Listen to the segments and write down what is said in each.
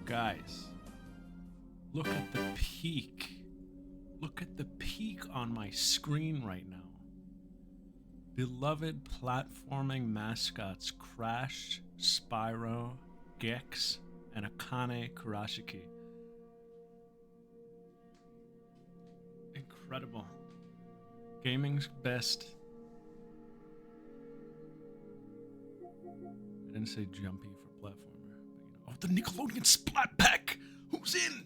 Guys, look at the peak. Look at the peak on my screen right now. Beloved platforming mascots Crash, Spyro, Gex, and Akane Kurashiki. Incredible. Gaming's best. I didn't say jumpy for platformer, but you know. Oh, the Nickelodeon Splat Pack! Who's in?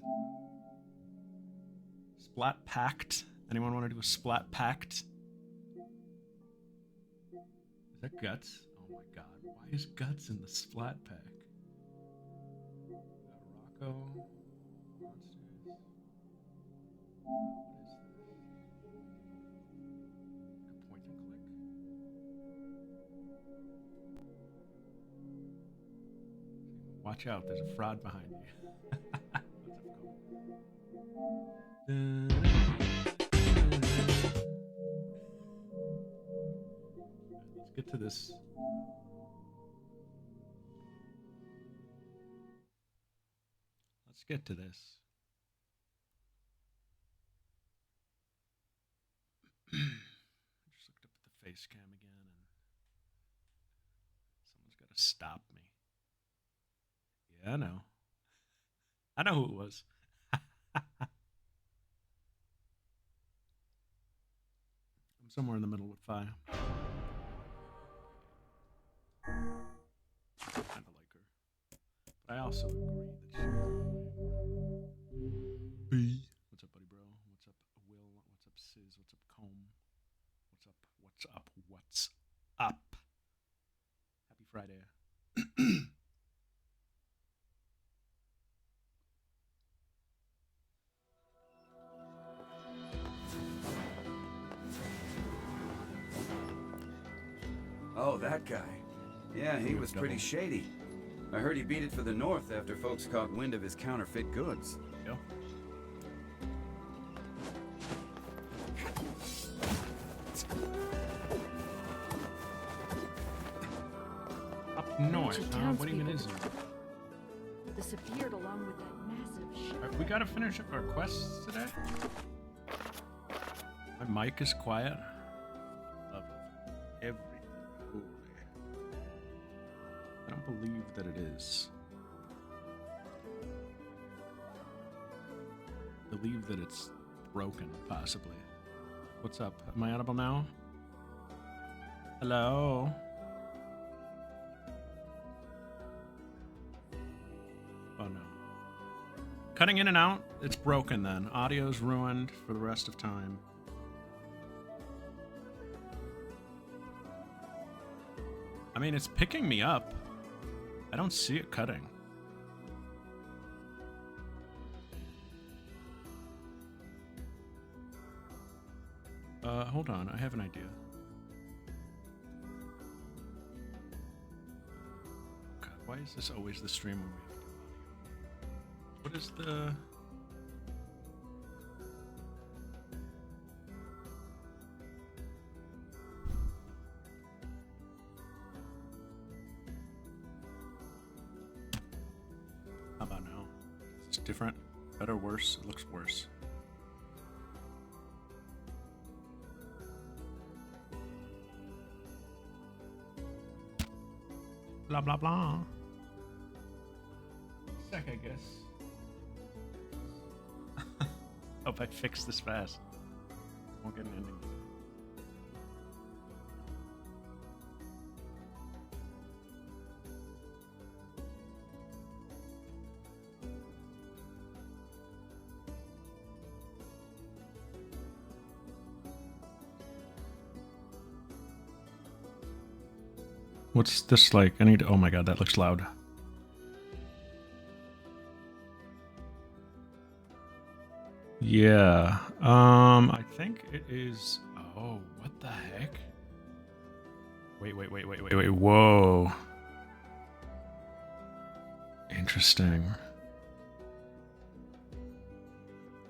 Splat Packed? Anyone want to do a Splat Packed? Is that Guts? Oh my god, why is Guts in the Splat Pack? Rocco. Monsters. What is this? A point and click. Watch out, there's a fraud behind you. Let's get to this. Let's get to this. I just looked up at the face cam again and someone's got to stop me. Yeah, I know. I know who it was. I'm somewhere in the middle with Fi. I kind of like her. But I also agree that she's B. What's up, buddy bro? What's up, Will? What's up, Sis? What's up, Comb? What's up? What's up? What's up? Happy Friday. Oh, that guy. Yeah, he was pretty shady. I heard he beat it for the North after folks caught wind of his counterfeit goods. Go. Up north, huh? What even is it? Disappeared along with that massive ship. Right, we gotta finish up our quests today. My mic is quiet. Love everything. Holy. I don't believe that it is. I believe that it's broken, possibly. What's up? Am I audible now? Hello? Oh no. Cutting in and out, it's broken then. Audio's ruined for the rest of time. I mean, it's picking me up. I don't see it cutting. Hold on, I have an idea. God, why is this always the stream when we have to do audio? What is the... How about now? Is this different? Better, worse? It looks worse. Blah, blah, blah. Sec, I guess. Hope I fix this fast. Won't get an ending. What's this like? I need to, oh my god, that looks loud. Yeah. I think it is. Oh, what the heck? Wait. Whoa. Interesting.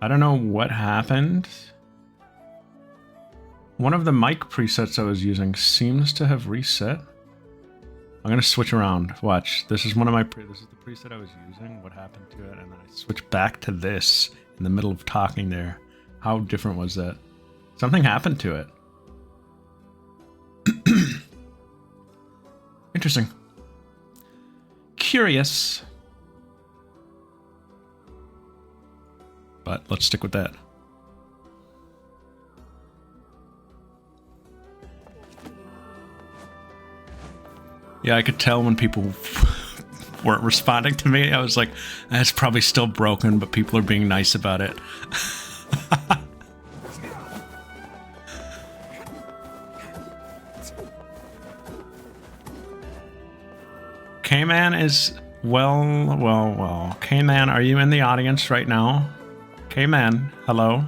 I don't know what happened. One of the mic presets I was using seems to have reset. I'm gonna switch around. Watch. This is one of my this is the preset I was using. What happened to it? And then I switched back to this in the middle of talking there. How different was that? Something happened to it. Interesting. Curious. But let's stick with that. Yeah, I could tell when people weren't responding to me. I was like, that's probably still broken, but people are being nice about it. K-Man is... Well. K-Man, are you in the audience right now? K-Man, hello?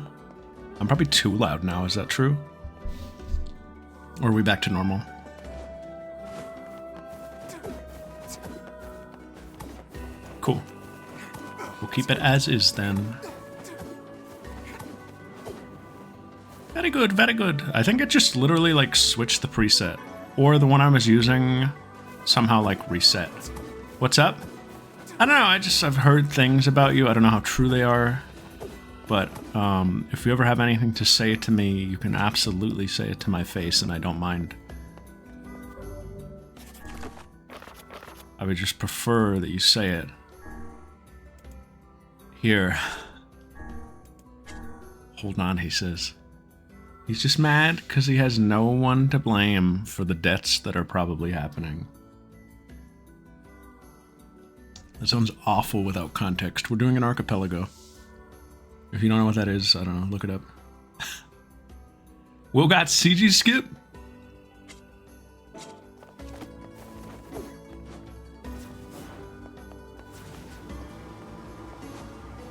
I'm probably too loud now, is that true? Or are we back to normal? Cool. We'll keep it as is then. Very good, very good. I think it just literally like switched the preset. Or the one I was using somehow like reset. What's up? I don't know, I've heard things about you. I don't know how true they are. But if you ever have anything to say to me, you can absolutely say it to my face and I don't mind. I would just prefer that you say it. Here. Hold on, he says. He's just mad because he has no one to blame for the deaths that are probably happening. That sounds awful without context. We're doing an archipelago. If you don't know what that is, I don't know, look it up. Will got CG skip?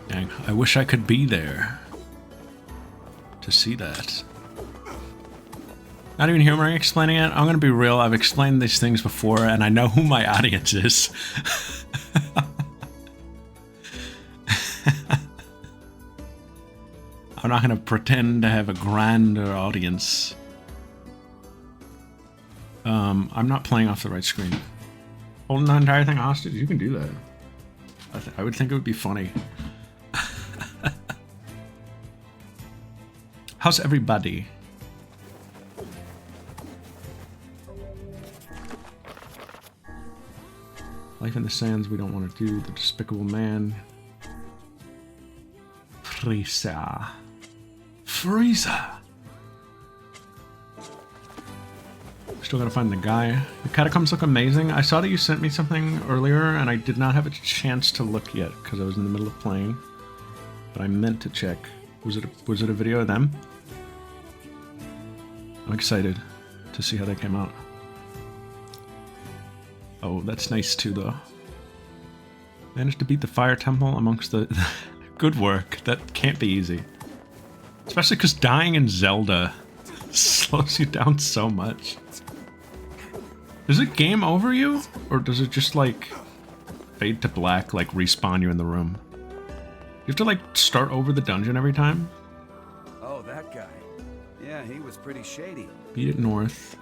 Dang, I wish I could be there to see that. Not even humoring explaining it. I'm gonna be real, I've explained these things before and I know who my audience is. I'm not gonna pretend to have a grander audience. I'm not playing off the right screen. Holding the entire thing hostage? You can do that. I would think it would be funny. How's everybody? Life in the Sands, we don't want to do. The Despicable Man. Frieza. Still gotta find the guy. The catacombs look amazing. I saw that you sent me something earlier and I did not have a chance to look yet because I was in the middle of playing. But I meant to check. Was it a video of them? I'm excited to see how they came out. Oh, that's nice too though. Managed to beat the fire temple amongst the... Good work. That can't be easy. Especially because dying in Zelda slows you down so much. Does it game over you? Or does it just like fade to black, like respawn you in the room? You have to like start over the dungeon every time? Oh, that guy. Yeah, he was pretty shady. Beat it north.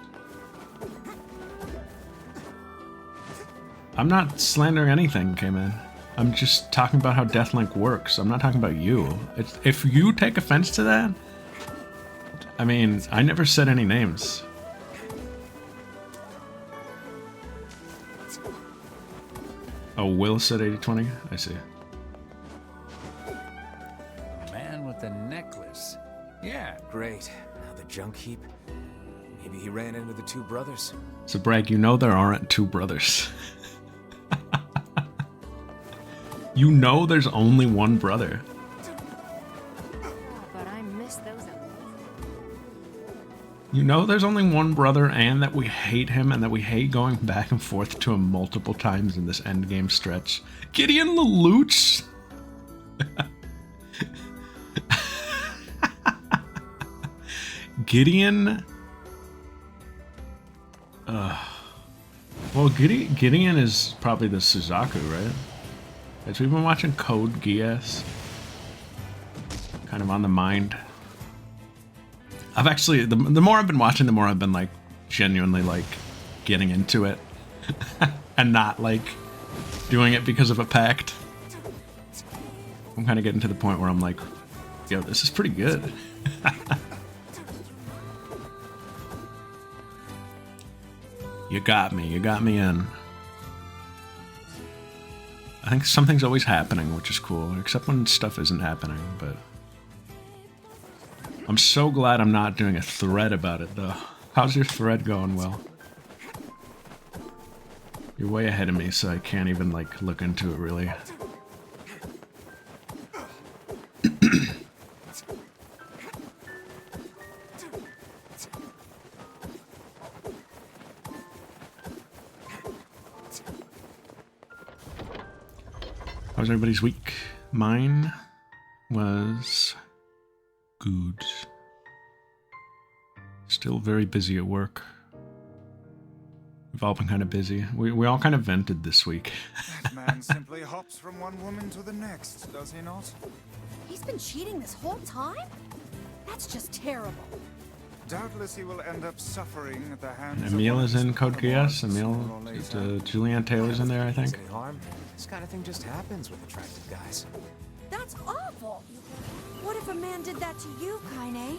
I'm not slandering anything, K-Man. I'm just talking about how Deathlink works. I'm not talking about you. If you take offense to that, I mean, I never said any names. Oh, Will said 80-20? I see. Man with the necklace. Yeah, great. Now the junk heap. Maybe he ran into the two brothers. So, Bragg, you know there aren't two brothers. You know there's only one brother. But I miss those. You know there's only one brother and that we hate him and that we hate going back and forth to him multiple times in this endgame stretch. Gideon Lelouch? Gideon? Well, Gideon is probably the Suzaku, right? As we've been watching Code Geass. Kind of on the mind. I've actually, the more I've been watching, the more I've been like, genuinely like, getting into it. and not like doing it because of a pact. I'm kind of getting to the point where I'm like, yo, this is pretty good. You got me in. I think something's always happening, which is cool, except when stuff isn't happening, but... I'm so glad I'm not doing a thread about it, though. How's your thread going, Will? You're way ahead of me, so I can't even, like, look into it, really. How was everybody's week? Mine was good. Still very busy at work. We've all been kind of busy. We all kind of vented this week. That man simply hops from one woman to the next, does he not? He's been cheating this whole time? That's just terrible. Doubtless he will end up suffering at the hands Emil of is in Code paramours Geass. Emil, sooner or later. Julianne Taylor's in there, I think. Any harm? This kind of thing just happens with attractive guys. That's awful. What if a man did that to you, Kaine?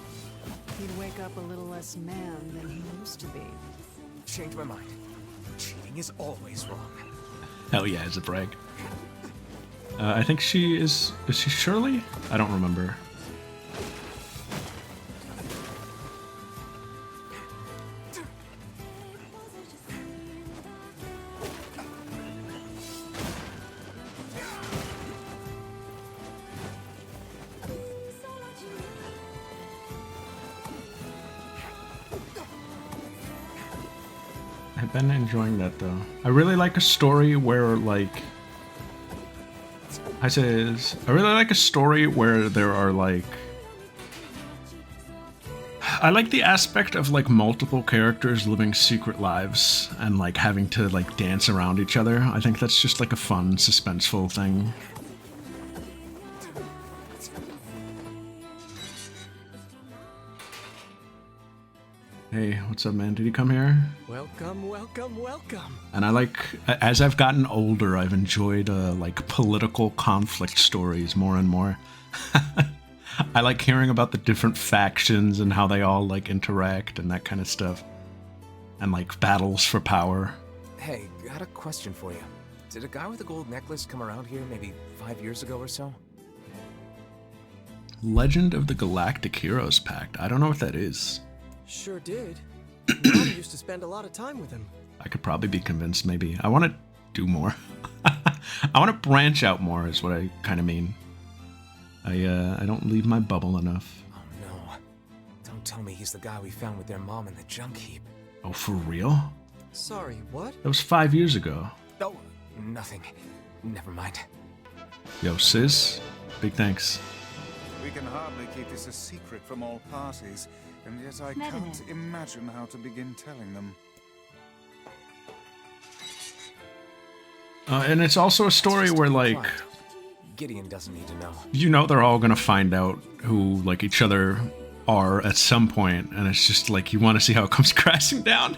He'd wake up a little less man than he used to be. Change my mind. Cheating is always wrong. Hell yeah, it's a brag. I think she is she Shirley? I don't remember. I've been enjoying that though. I really like a story where like I really like a story where there are like I like the aspect of like multiple characters living secret lives and like having to like dance around each other. I think that's just like a fun, suspenseful thing. Hey, what's up, man? Did you come here? Welcome, welcome, welcome. And I like, as I've gotten older, I've enjoyed like political conflict stories more and more. I like hearing about the different factions and how they all like interact and that kind of stuff. And like battles for power. Hey, got a question for you. Did a guy with a gold necklace come around here maybe 5 years ago or so? Legend of the Galactic Heroes Pact. I don't know what that is. Sure did. Mom used to spend a lot of time with him. I could probably be convinced, maybe. I want to do more. I want to branch out more is what I kind of mean. I don't leave my bubble enough. Oh no. Don't tell me he's the guy we found with their mom in the junk heap. Oh, for real? Sorry, what? That was 5 years ago. Oh, nothing. Never mind. Yo, sis. Big thanks. We can hardly keep this a secret from all parties, and yet I can't imagine how to begin telling them. And it's also a story where, like, Gideon doesn't need to know. you know they're all gonna find out who, like, each other are at some point, and it's just, like, you want to see how it comes crashing down.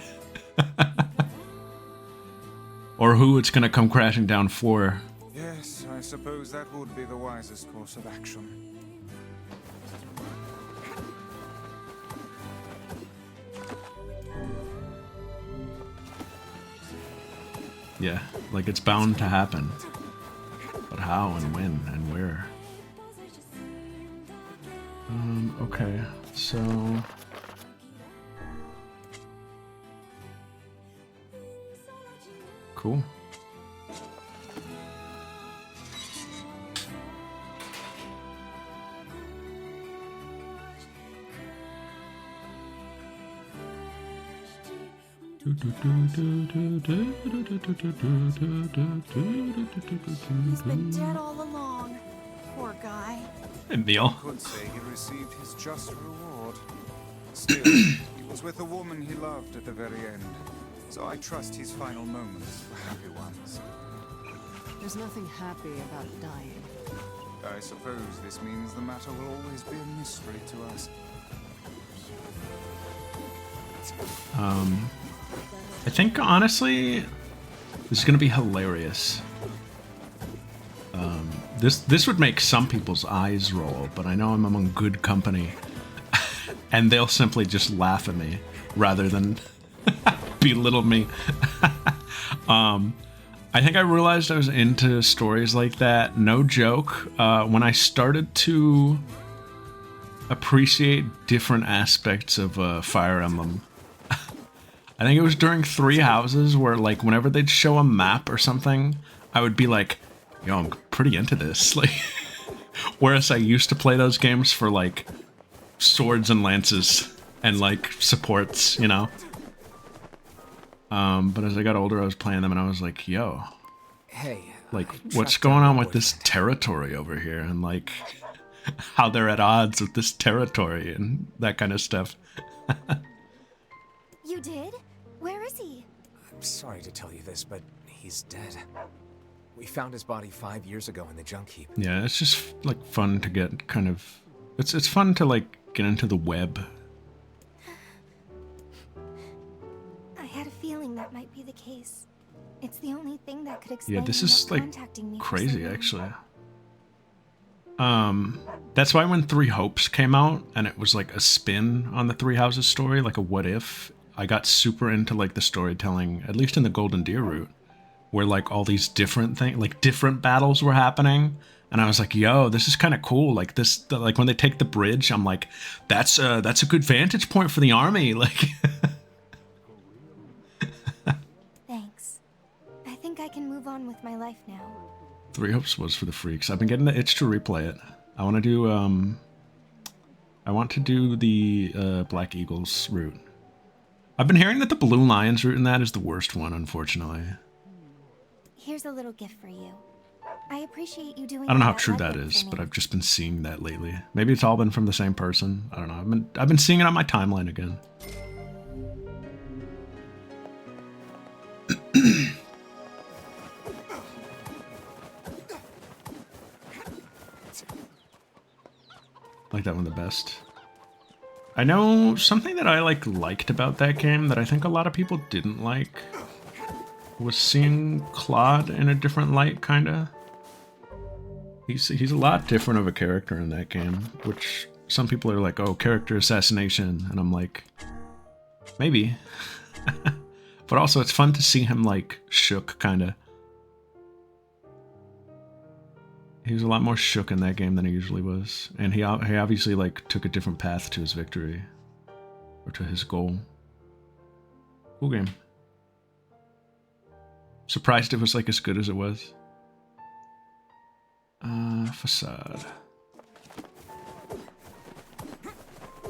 Or who it's gonna come crashing down for. Yes, I suppose that would be the wisest course of action. Yeah, like, it's bound to happen. But how and when and where? Okay, so... Cool. He's been dead all along. Poor guy. Emil. Could say he received his just reward. Still, he was with the woman he loved at the very end, so I trust his final moments were happy ones. There's nothing happy about dying. I suppose this means the matter will always be a mystery to us. I think, honestly, This is gonna be hilarious. This would make some people's eyes roll, but I know I'm among good company. And they'll simply just laugh at me rather than belittle me. I think I realized I was into stories like that, no joke, when I started to appreciate different aspects of Fire Emblem. I think it was during Three Houses where, like, whenever they'd show a map or something, I would be like, yo, I'm pretty into this. Like, whereas I used to play those games for, like, swords and lances and, like, supports, you know? But as I got older, I was playing them and I was like, yo, Hey, like, I what's tracked going down on your with this boyfriend. territory over here? And, like, how they're at odds with this territory and that kind of stuff. You did? Where is he? I'm sorry to tell you this, but he's dead. We found his body 5 years ago in the junk heap. Yeah, it's just, like, fun to get kind of... It's fun to, like, get into the web. I had a feeling that might be the case. It's the only thing that could explain Yeah, this him is, not like, contacting me for so crazy, long. actually. That's why when Three Hopes came out, and it was, like, a spin on the Three Houses story, like a what if, I got super into, like, the storytelling, at least in the Golden Deer route, where, like, all these different things, like, different battles were happening, and I was like, yo, this is kind of cool. Like, like, when they take the bridge, I'm like, that's a good vantage point for the army, like... Thanks. I think I can move on with my life now. Three Hopes was for the freaks. I've been getting the itch to replay it. I want to do, the Black Eagles route. I've been hearing that the Blue Lions route in that is the worst one, unfortunately. Here's a little gift for you. I appreciate you doing I don't know all how true that legwork is, for but me. I've just been seeing that lately. Maybe it's all been from the same person. I don't know. I've been seeing it on my timeline again. Like that one the best. I know something that I liked about that game that I think a lot of people didn't like was seeing Claude in a different light, kinda. He's a lot different of a character in that game, which some people are like, oh, character assassination, and I'm like, maybe. But also it's fun to see him like shook, kinda. He was a lot more shook in that game than he usually was. And he obviously, like, took a different path to his victory. Or to his goal. Cool game. Surprised it was, like, as good as it was. Facade.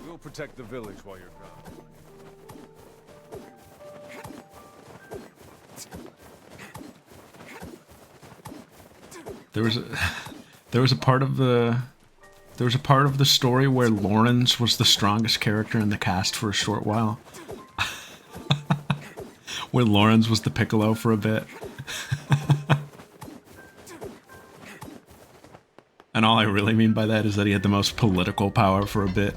We'll protect the village while you're gone. There was a part of the story where Lawrence was the strongest character in the cast for a short while. Where Lawrence was the Piccolo for a bit. And all I really mean by that is that he had the most political power for a bit.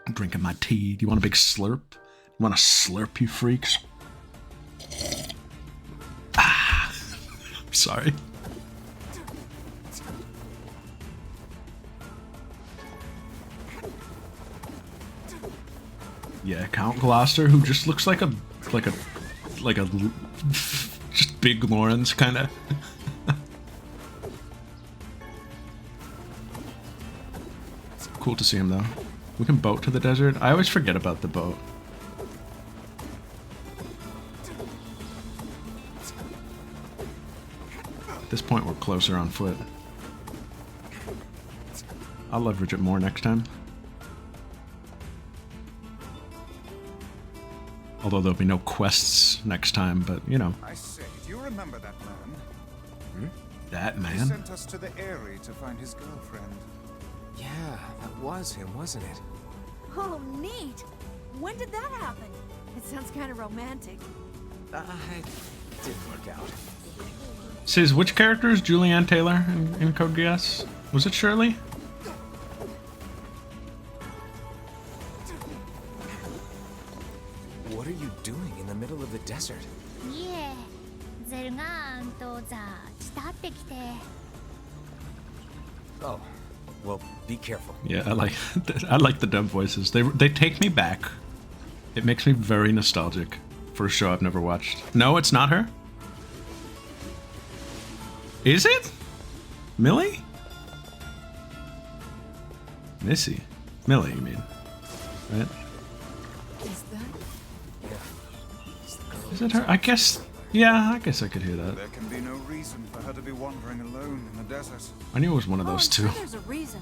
I'm drinking my tea. Do you want a big slurp? You want a slurp, you freaks? Ah! I'm sorry. Yeah, Count Gloucester, who just looks like a just big Lawrence, kind of. Cool to see him, though. We can boat to the desert. I always forget about the boat. At this point, we're closer on foot. I'll leverage it more next time. Although there'll be no quests next time, but, you know. I say, do you remember that man? That He man? sent us to the Eyrie to find his girlfriend. Yeah, that was him, wasn't it? Oh, neat. When did that happen? It sounds kind of romantic. It didn't work out. Says, which character is Julianne Taylor in Code Geass? Was it Shirley? desert. いえ、ゼルガンとザしたってきて。 Oh, well, be careful. Yeah, I like the dub voices. They take me back. It makes me very nostalgic for a show I've never watched. No, it's not her. Is it? Millie? Missy. Millie, you mean? Right? Is that? Is it her? I guess. Yeah, I guess I could hear that. There can be no reason for her to be wandering alone in the desert. I knew it was one of those I'm two. sure there's a reason.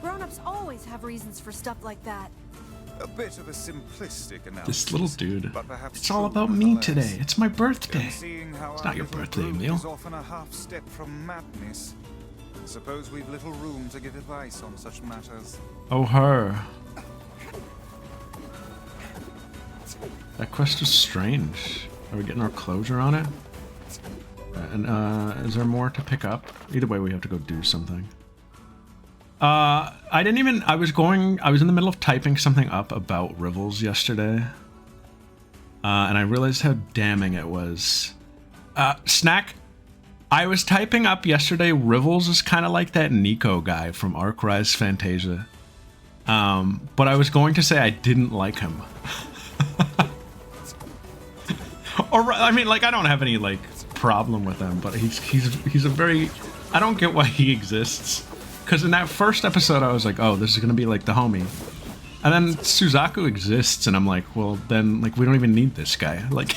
Grown-ups always have reasons for stuff like that. A bit of a simplistic analysis. This little dude. But perhaps It's all true about me nonetheless. today. It's my birthday. Seeing how It's our not your little birthday, group Emil. is often a half step from madness. I suppose we've little room to give advice on such matters. Oh, her. That quest is strange. Are we getting our closure on it? And is there more to pick up? Either way, we have to go do something. I was in the middle of typing something up about Rivals yesterday. And I realized how damning it was. Snack, I was typing up yesterday, Rivals is kind of like that Nico guy from Arc Rise Fantasia. But I was going to say I didn't like him. Or, I mean, like, I don't have any, like, problem with him, but he's a very... I don't get why he exists. Because in that first episode, I was like, oh, this is going to be, like, the homie. And then Suzaku exists, and I'm like, well, then, like, we don't even need this guy. Like...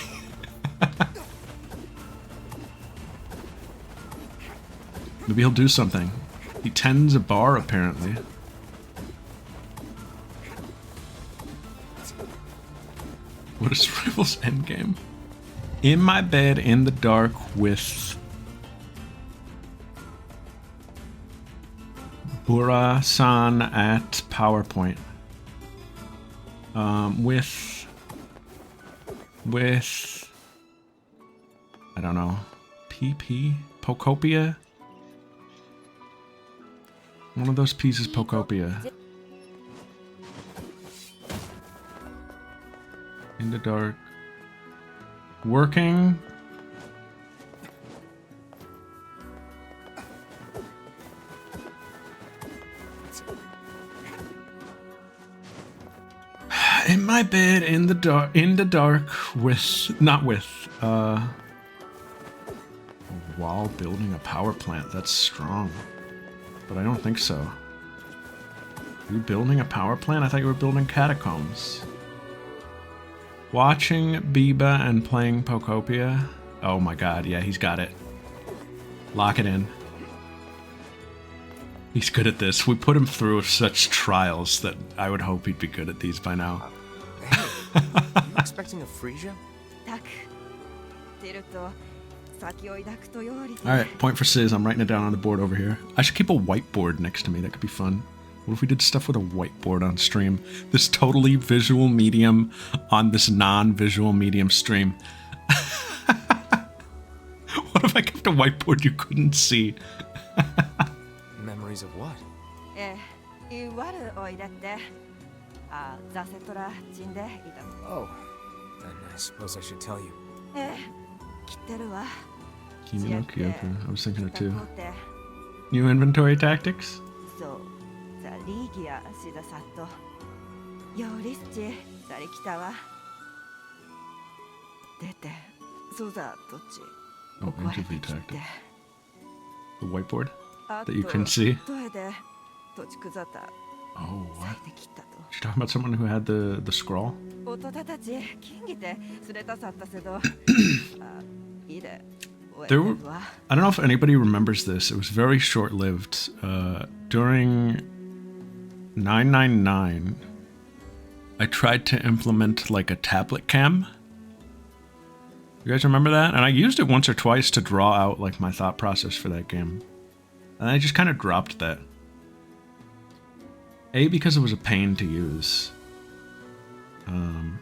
Maybe he'll do something. He tends a bar, apparently. What is Rival's endgame? In my bed in the dark with Bura-san at PowerPoint. With I don't know, PP? Pocopia? One of those pieces, Pocopia. In the dark. Working. In my bed in the dark with while building a power plant. That's strong. But I don't think so. Are you building a power plant? I thought you were building catacombs. Watching Biba and playing Pocopia. Oh my god, yeah, he's got it. Lock it in. He's good at this. We put him through such trials that I would hope he'd be good at these by now. Hey, are you expecting a Frisia? Alright, point for Sizz. I'm writing it down on the board over here. I should keep a whiteboard next to me. That could be fun. What if we did stuff with a whiteboard on stream? This totally visual medium on this non-visual medium stream. What if I kept a whiteboard you couldn't see? Memories of what? Oh, then I suppose I should tell you. Kimi no Kyoku. I was thinking of two. New inventory tactics? Oh, interview tactic. The whiteboard that you couldn't see? Oh, what? You're talking about someone who had the scroll? There were, I don't know if anybody remembers this. It was very short-lived. During 999, I tried to implement like a tablet cam. You guys remember that? And I used it once or twice to draw out like my thought process for that game. And I just kind of dropped that. A, because it was a pain to use. And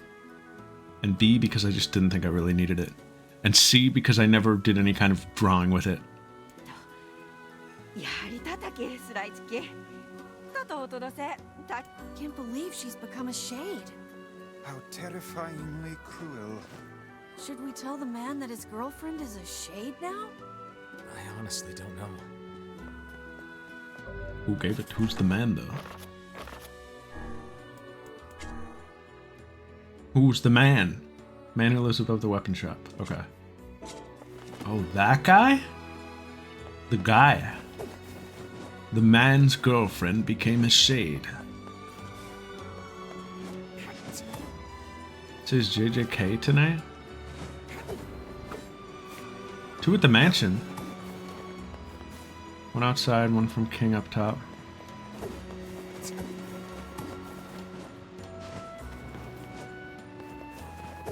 B, because I just didn't think I really needed it. And C, because I never did any kind of drawing with it. Can't believe she's become a shade. How terrifyingly cruel. Should we tell the man that his girlfriend is a shade now? I honestly don't know. Who gave it? Who's the man, though? Who's the man? Man who lives above the weapon shop. Okay. Oh, that guy? The guy. The man's girlfriend became a shade. It says JJK tonight? Two at the mansion. One outside, one from King up top.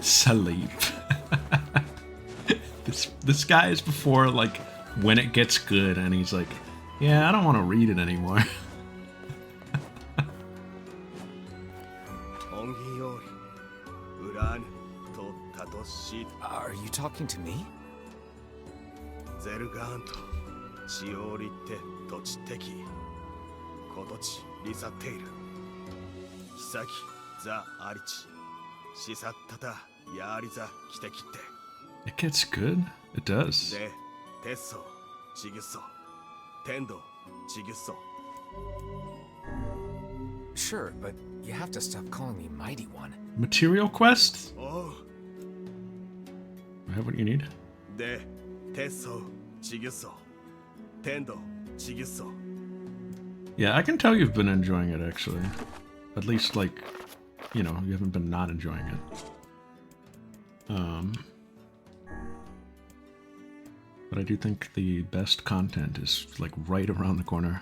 Sleep. This guy is before, like, when it gets good, and he's like, yeah, I don't want to read it anymore. Are you talking to me? It gets good? It does. Sure, but you have to stop calling me Mighty One. Material quest? I have what you need? Yeah, I can tell you've been enjoying it, actually. At least, like, you know, you haven't been not enjoying it. But I do think the best content is, like, right around the corner.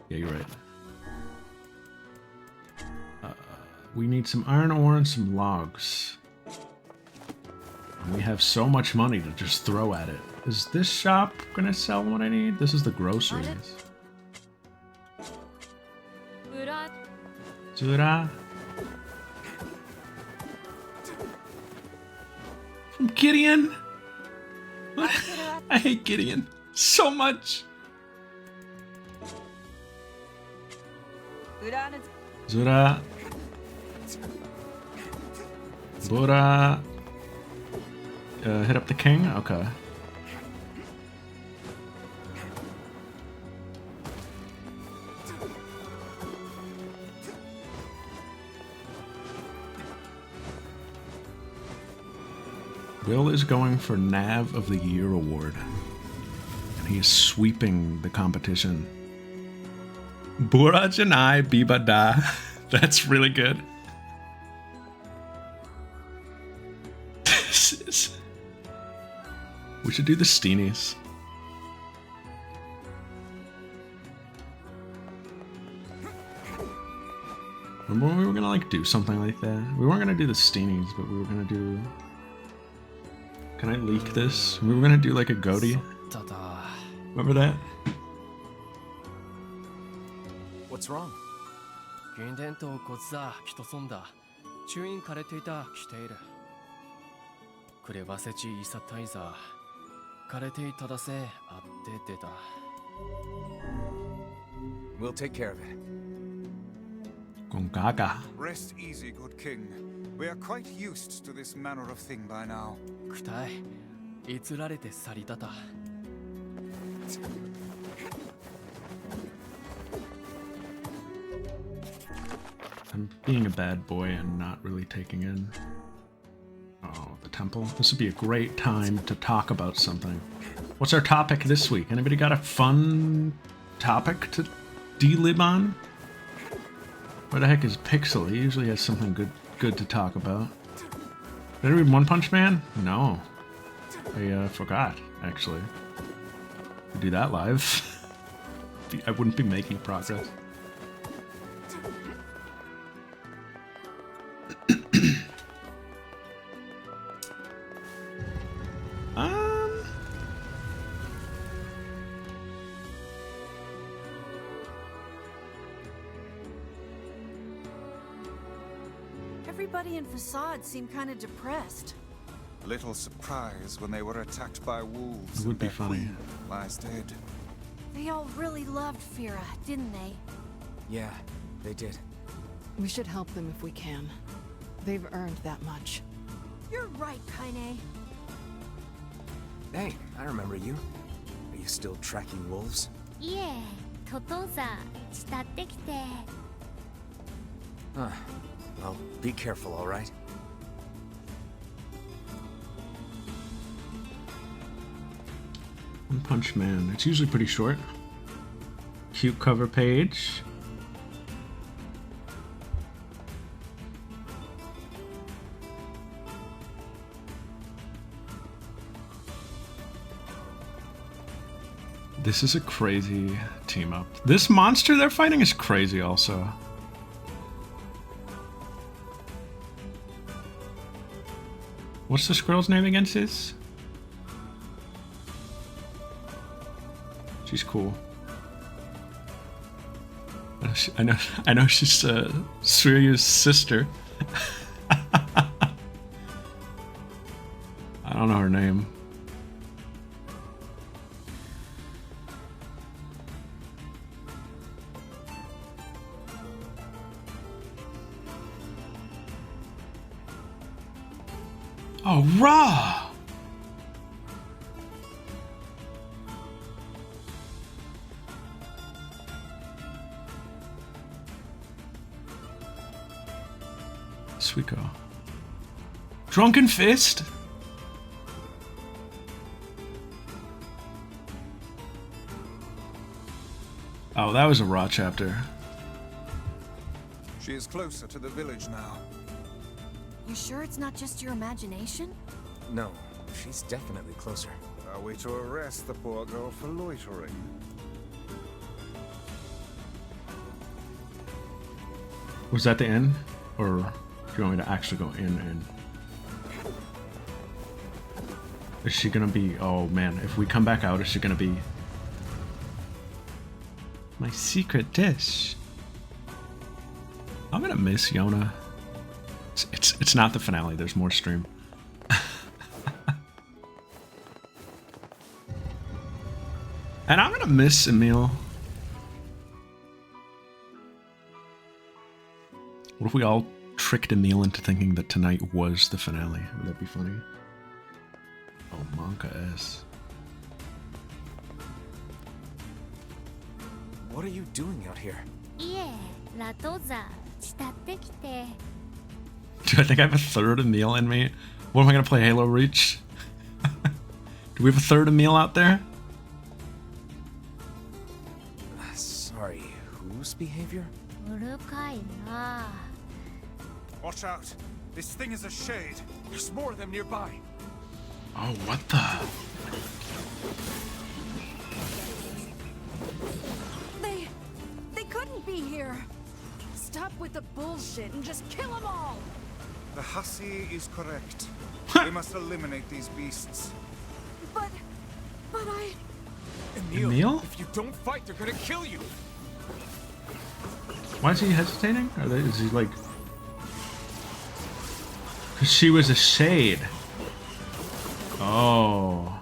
Yeah, you're right. We need some iron ore and some logs. And we have so much money to just throw at it. Is this shop gonna sell what I need? This is the groceries. Zura. From Gideon? What? I hate Gideon so much. Zura. Bura. Hit up the king? Okay. Will is going for Nav of the Year award. And he is sweeping the competition. Bura Janai Bibada. That's really good. We should do the Steenies. Remember when we were gonna like do something like that? We weren't gonna do the Steenies, but we were gonna do... Can I leak this? We were gonna do like a goatee. Remember that? What's wrong? We'll take care of it. Gongaga. Rest easy, good king. We are quite used to this manner of thing by now. I'm being a bad boy and not really taking in... Oh, the temple. This would be a great time to talk about something. What's our topic this week? Anybody got a fun topic to delib on? Where the heck is Pixel? He usually has something good to talk about. Did I read One Punch Man? No. I forgot, actually. To do that live. I wouldn't be making progress. Everybody in Facade seemed kind of depressed. Little surprise when they were attacked by wolves. It would and be their funny. queen lies dead. They all really loved Fira, didn't they? Yeah, they did. We should help them if we can. They've earned that much. You're right, Kaine. Hey, I remember you. Are you still tracking wolves? いえ、トトザ、慕ってきて。 Huh. Well, be careful, all right? One Punch Man. It's usually pretty short. Cute cover page. This is a crazy team up. This monster they're fighting is crazy also. What's the squirrel's name against this? She's cool. I know she's Suryu's sister. I don't know her name. Oh, Ra! Suiko. Drunken Fist? Oh, that was a Ra chapter. She is closer to the village now. You sure it's not just your imagination? No, she's definitely closer. Are we to arrest the poor girl for loitering? Was that the end? Or do you want me to actually go in? Is she gonna be... Oh man, if we come back out, is she gonna be... My secret dish? I'm gonna miss Yona. It's not the finale, there's more stream. And I'm gonna miss Emil. What if we all tricked Emil into thinking that tonight was the finale? Would that be funny? Oh, Monka S. What are you doing out here? いえ、ラトザ、慕ってきて。 Do I think I have a third Emil in me? What am I gonna play, Halo Reach? Do we have a third Emil out there? Sorry, whose behavior? うるかいな。 Watch out! This thing is a shade. There's more of them nearby. Oh, what the? They couldn't be here. Stop with the bullshit and just kill them all. The hussy is correct. We must eliminate these beasts. But I... Emil? If you don't fight, they're gonna kill you. Why is he hesitating? Is he like... Because she was a shade. Oh.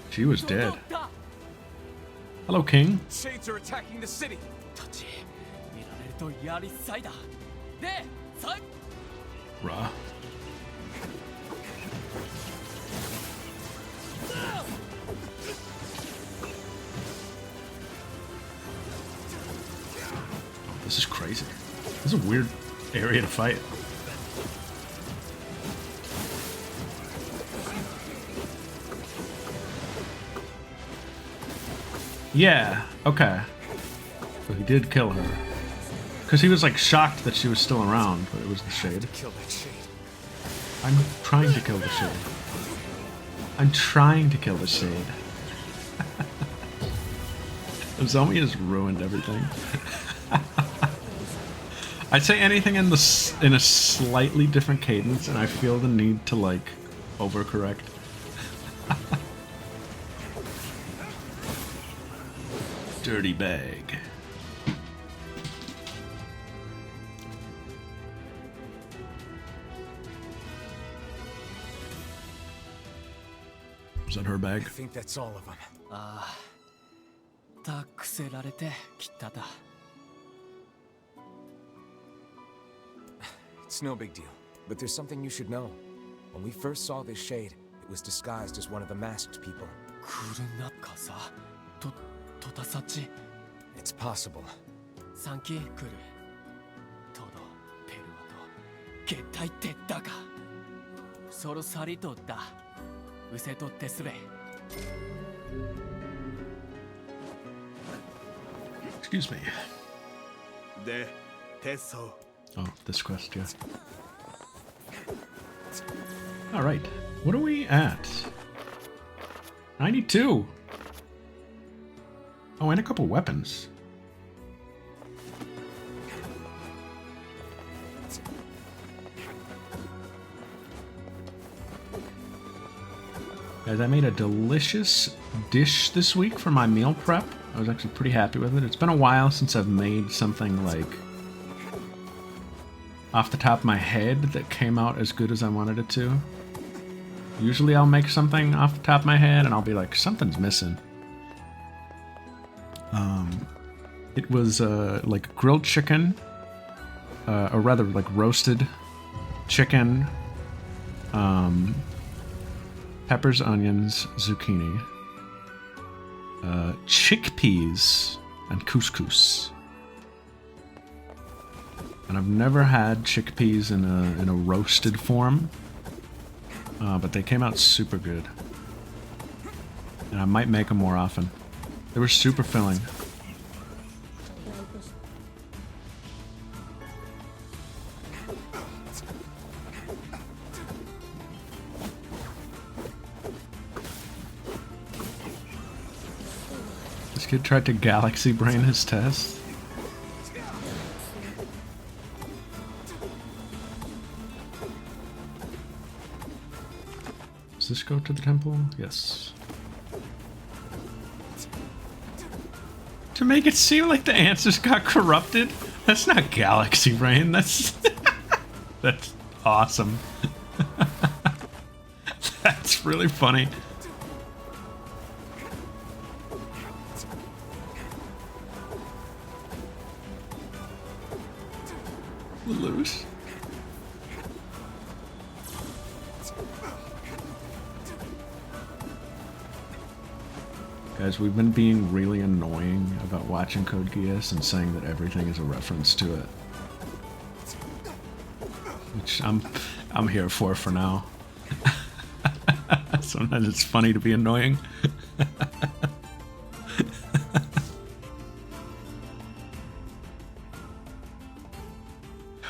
She was dead. Hello, King. Shades are attacking the city. Ra. This is crazy. This is a weird area to fight. Yeah, okay. So he did kill her. Because he was like shocked that she was still around, but it was the shade. Kill that shade. I'm trying to kill the shade. I'm trying to kill the shade. Zombie has ruined everything. I'd say anything in a slightly different cadence, and I feel the need to like overcorrect. Dirty bag. Was that her I bag? think that's all of them. たくせられてきただ。 It's no big deal, but there's something you should know. When we first saw this shade, it was disguised as one of the masked people. It's possible. Excuse me. Oh, this quest, yeah. Alright, what are we at? 92! Oh, and a couple weapons. Guys, I made a delicious dish this week for my meal prep. I was actually pretty happy with it. It's been a while since I've made something like off the top of my head that came out as good as I wanted it to. Usually I'll make something off the top of my head and I'll be like, something's missing. It was like grilled chicken, or rather like roasted chicken, peppers, onions, zucchini, chickpeas, and couscous. And I've never had chickpeas in a roasted form, but they came out super good. And I might make them more often. They were super filling. This kid tried to galaxy brain his test. Does this go to the temple? Yes. To make it seem like the answers got corrupted? That's not galaxy brain, that's... that's awesome. That's really funny. Loose. Guys, we've been being really annoying about watching Code Geass and saying that everything is a reference to it. Which I'm here for now. Sometimes it's funny to be annoying.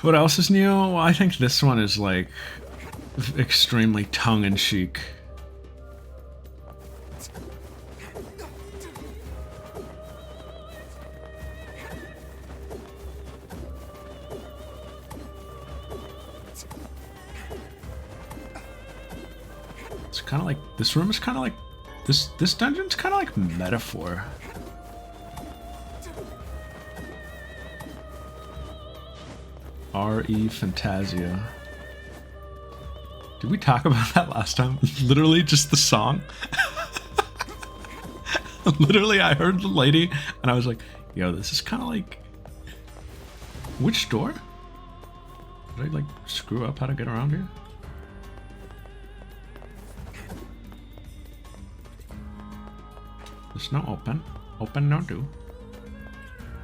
What else is new? Well, I think this one is like extremely tongue-in-cheek. It's kind of like, this room is kind of like, this dungeon's kind of like metaphor. R.E. Fantasia. Did we talk about that last time? Literally just the song. Literally, I heard the lady and I was like, yo, this is kind of like... Which door? Did I like screw up how to get around here? There's no open. Open, no do.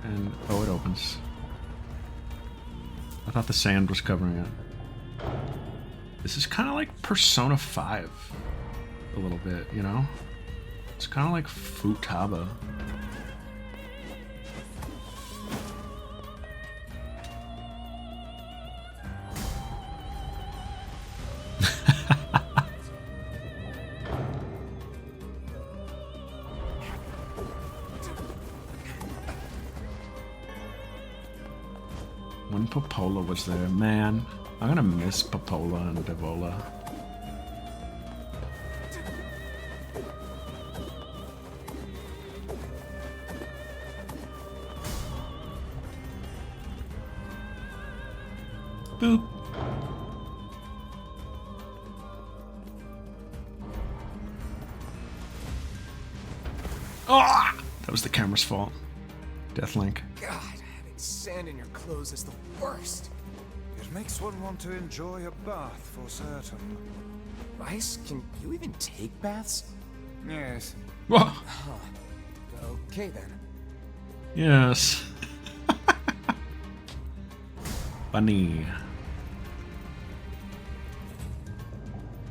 And, oh, it opens. I thought the sand was covering it. This is kind of like Persona 5. A little bit, you know? It's kind of like Futaba. When Popola was there, man, I'm gonna miss Popola and Devola. Boop. Oh! That was the camera's fault. Deathlink. God, having sand in your clothes is the worst. It makes one want to enjoy a bath for certain. Ice, can you even take baths? Yes. Whoa. Okay then. Yes. Funny.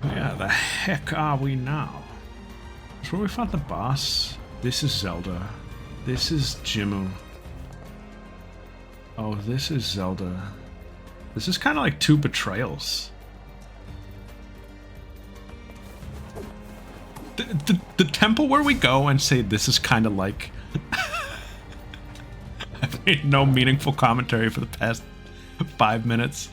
Where the heck are we now? That's where we fought the boss. This is Zelda. This is Jimmu. Oh, this is Zelda. This is kind of like two betrayals. The temple where we go and say this is kind of like... I've made no meaningful commentary for the past 5 minutes.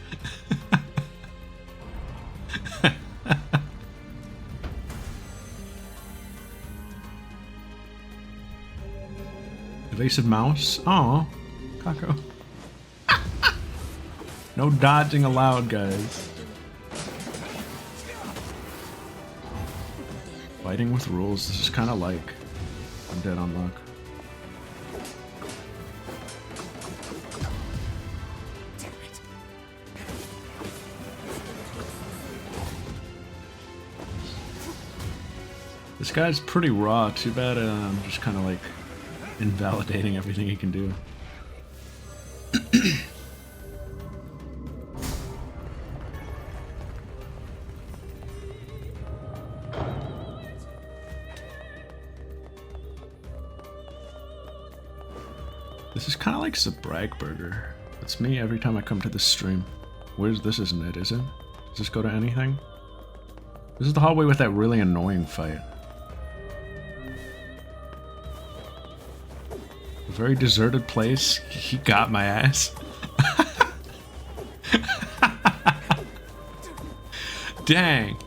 Evasive mouse? Oh, Kako. No dodging allowed, guys. Fighting with rules. This is kind of like I'm dead on luck. This guy's pretty raw. Too bad I'm just kind of like invalidating everything he can do. This is kind of like Zabragburger. That's me every time I come to this stream. Where's this? Isn't it? Is it? Does this go to anything? This is the hallway with that really annoying fight. A very deserted place. He got my ass. Dang.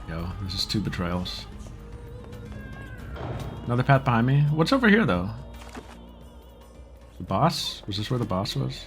Yo, this is two betrayals. Another path behind me? What's over here, though? The boss? Was this where the boss was?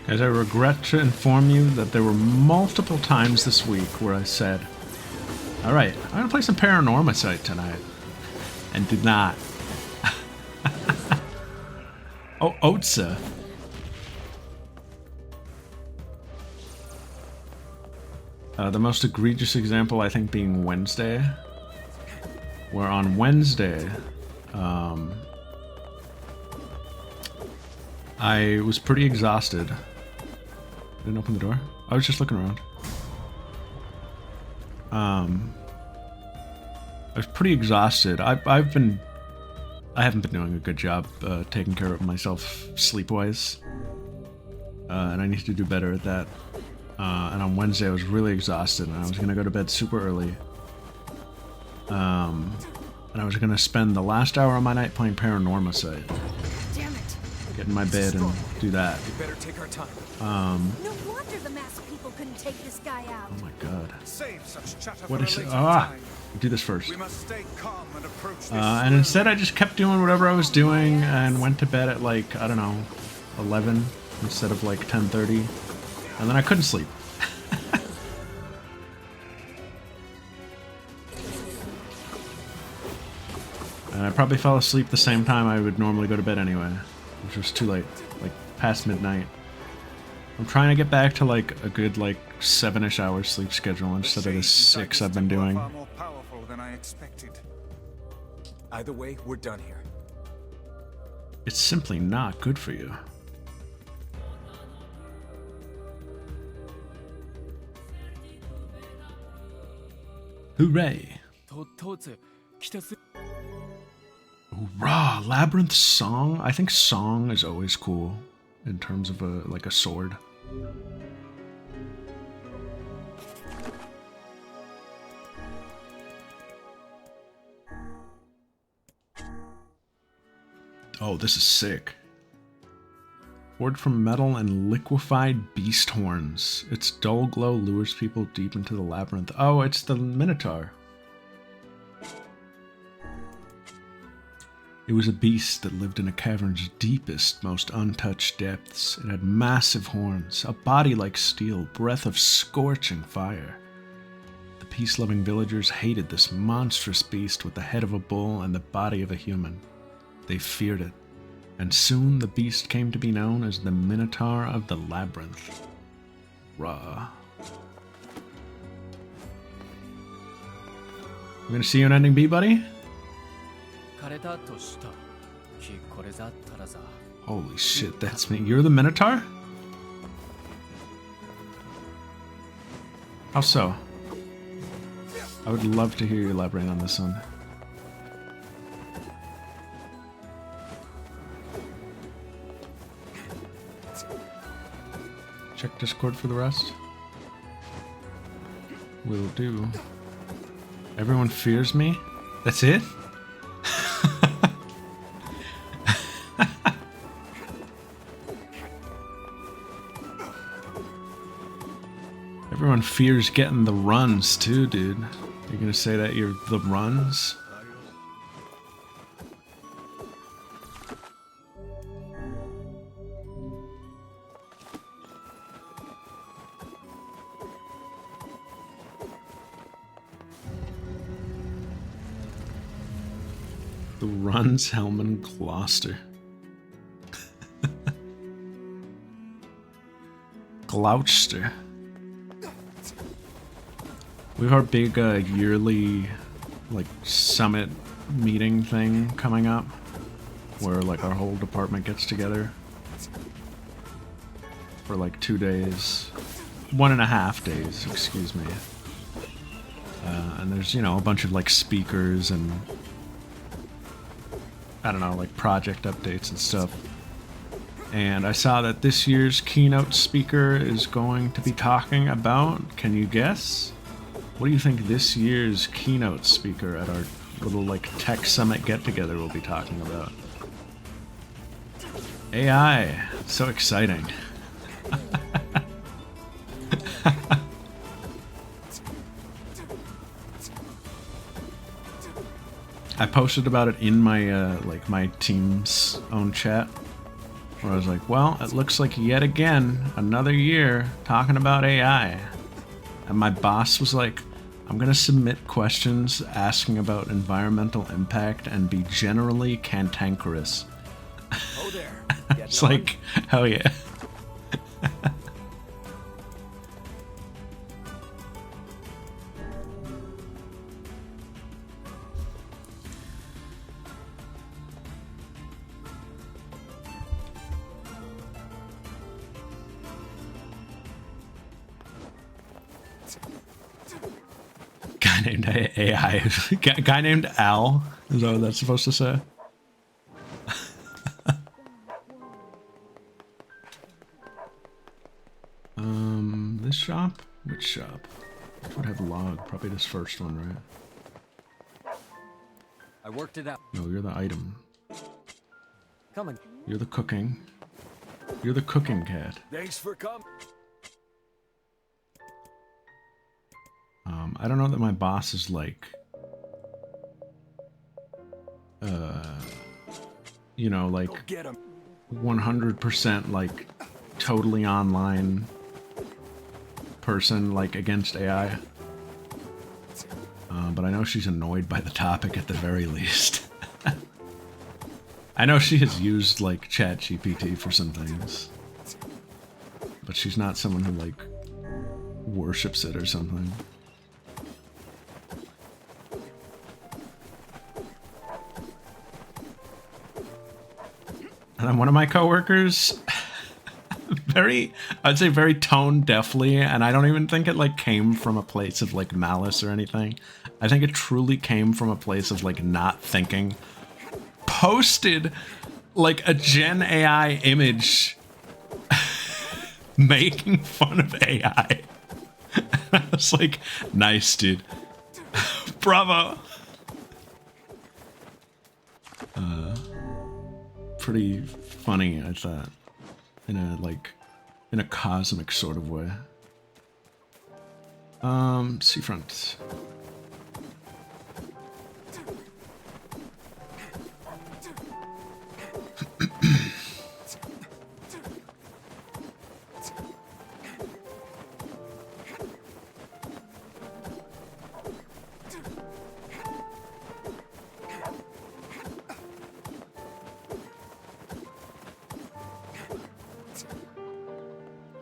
Guys, I regret to inform you that there were multiple times this week where I said, alright, I'm gonna play some Paranormacite tonight. And did not. Oh, Otsa. The most egregious example, I think, being Wednesday. Where on Wednesday, I was pretty exhausted. Didn't open the door. I was just looking around. I was pretty exhausted. I haven't been doing a good job taking care of myself sleep-wise, and I need to do better at that. And on Wednesday I was really exhausted, and I was gonna go to bed super early. And I was gonna spend the last hour of my night playing Paranormacite. Damn it. Get in my bed and do that. We better take our time. No wonder the masked people couldn't take this guy out. Oh my god. Save such chatter What for is a it? later Ah! time. Do this first. We must stay calm and approach this And instead I just kept doing whatever I was doing and went to bed at like, I don't know, 11 instead of like 10:30. And then I couldn't sleep. And I probably fell asleep the same time I would normally go to bed anyway, which was too late, like past midnight. I'm trying to get back to like a good like 7-ish hours sleep schedule instead of the 6 I've been doing. Far more powerful than I expected. Either way, we're done here. It's simply not good for you. Hooray! Hoorah! Labyrinth Song? I think song is always cool in terms of like a sword. Oh, this is sick. Poured from metal and liquefied beast horns. Its dull glow lures people deep into the labyrinth. Oh, it's the Minotaur. It was a beast that lived in a cavern's deepest, most untouched depths. It had massive horns, a body like steel, breath of scorching fire. The peace-loving villagers hated this monstrous beast with the head of a bull and the body of a human. They feared it, and soon the beast came to be known as the Minotaur of the Labyrinth. Rah. We're gonna see you in Ending B, buddy? Holy shit, that's me. You're the Minotaur? How so? I would love to hear you elaborate on this one. Check Discord for the rest. Will do. Everyone fears me? That's it? Everyone fears getting the runs too, dude. You're gonna say that you're the runs? The runs, Helman Gloucester. Gloucester. We have our big yearly like summit meeting thing coming up where like our whole department gets together for like 2 days, 1.5 days, excuse me. And there's, you know, a bunch of like speakers and I don't know, like project updates and stuff. And I saw that this year's keynote speaker is going to be talking about, can you guess? What do you think this year's keynote speaker at our little like tech summit get-together will be talking about? AI. So exciting. I posted about it in my like my team's own chat where I was like, well, it looks like yet again another year talking about AI. And my boss was like, I'm gonna submit questions asking about environmental impact and be generally cantankerous. Oh there. It's like, hell yeah. Guy named AI. Guy named Al. Is that what that's supposed to say? This shop? Which shop? Which would have log? Probably this first one, right? I worked it out. No, you're the item. Coming. You're the cooking. You're the cooking cat. Thanks for coming. I don't know that my boss is like, you know, like Go get him. 100% like totally online person like against AI. But I know she's annoyed by the topic at the very least. I know she has used like ChatGPT for some things, but she's not someone who like worships it or something. And then one of my coworkers I'd say very tone deafly, and I don't even think it like came from a place of like malice or anything. I think it truly came from a place of like not thinking. Posted like a Gen AI image making fun of AI. I was like, nice, dude. Bravo. Pretty funny, I thought. In a cosmic sort of way. Seafront.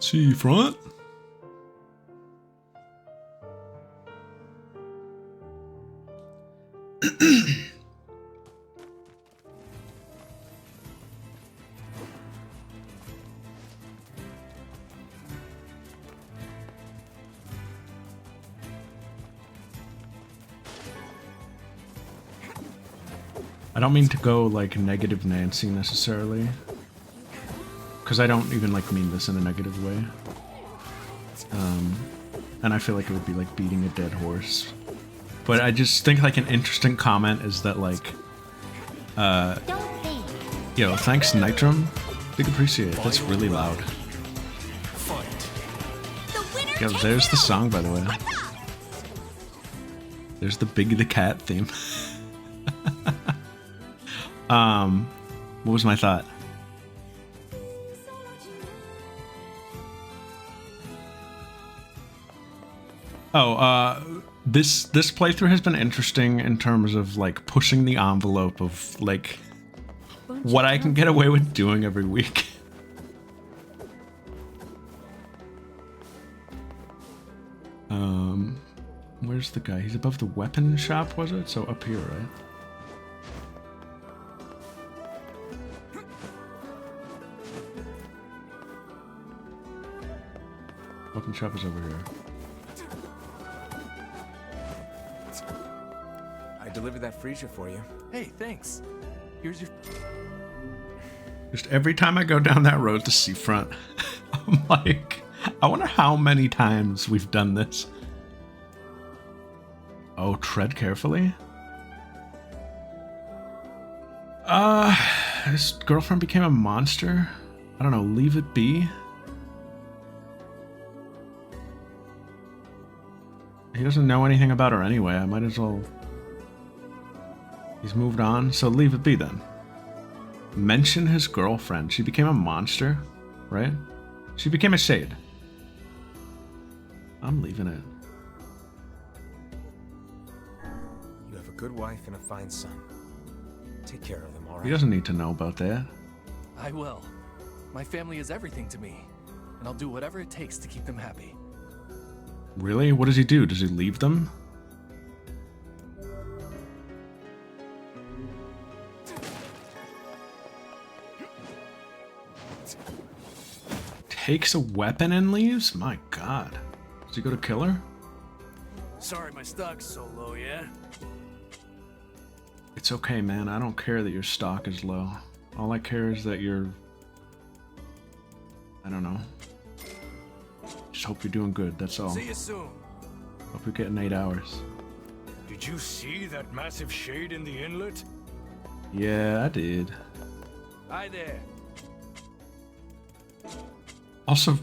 Seafront. I don't mean to go like negative Nancy necessarily, because I don't even like mean this in a negative way. And I feel like it would be like beating a dead horse. But I just think like an interesting comment is that like, yo, thanks Nitrum, big appreciate it. That's really loud. Yo, there's the song by the way. There's the Big the Cat theme. What was my thought? Oh, this playthrough has been interesting in terms of like pushing the envelope of like what I can get away with doing every week. Where's the guy? He's above the weapon shop, was it? So up here, right? Weapon shop is over here. I delivered that freezer for you. Hey, thanks. Here's your... Just every time I go down that road to Seafront, I'm like, I wonder how many times we've done this. Oh, tread carefully. His girlfriend became a monster? I don't know, leave it be? He doesn't know anything about her anyway, I might as well... He's moved on, so leave it be then. Mention his girlfriend. She became a monster, right? She became a shade. I'm leaving it. You have a good wife and a fine son. Take care of them, all right? He doesn't need to know about that. I will. My family is everything to me, and I'll do whatever it takes to keep them happy. Really? What does he do? Does he leave them? Takes a weapon and leaves? My god. Does he go to kill her? Sorry my stock's so low, yeah? It's okay, man. I don't care that your stock is low. All I care is that you're... I don't know. Just hope you're doing good, that's all. See you soon. Hope you're getting 8 hours. Did you see that massive shade in the inlet? Yeah, I did. Hi there. Also,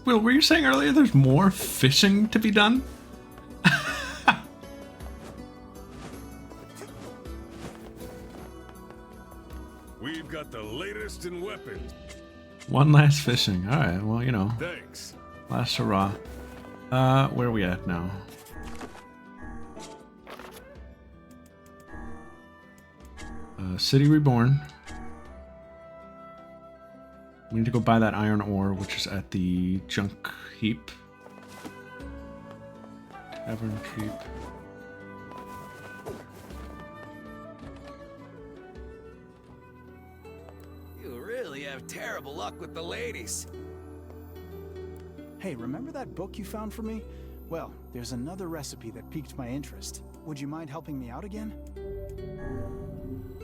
Will, were you saying earlier there's more fishing to be done? We've got the latest in weapons. One last fishing. Alright, well, you know. Thanks. Last hurrah. Where are we at now? City Reborn. We need to go buy that iron ore, which is at the junk heap. Tavern keep. You really have terrible luck with the ladies. Hey, remember that book you found for me? Well, there's another recipe that piqued my interest. Would you mind helping me out again?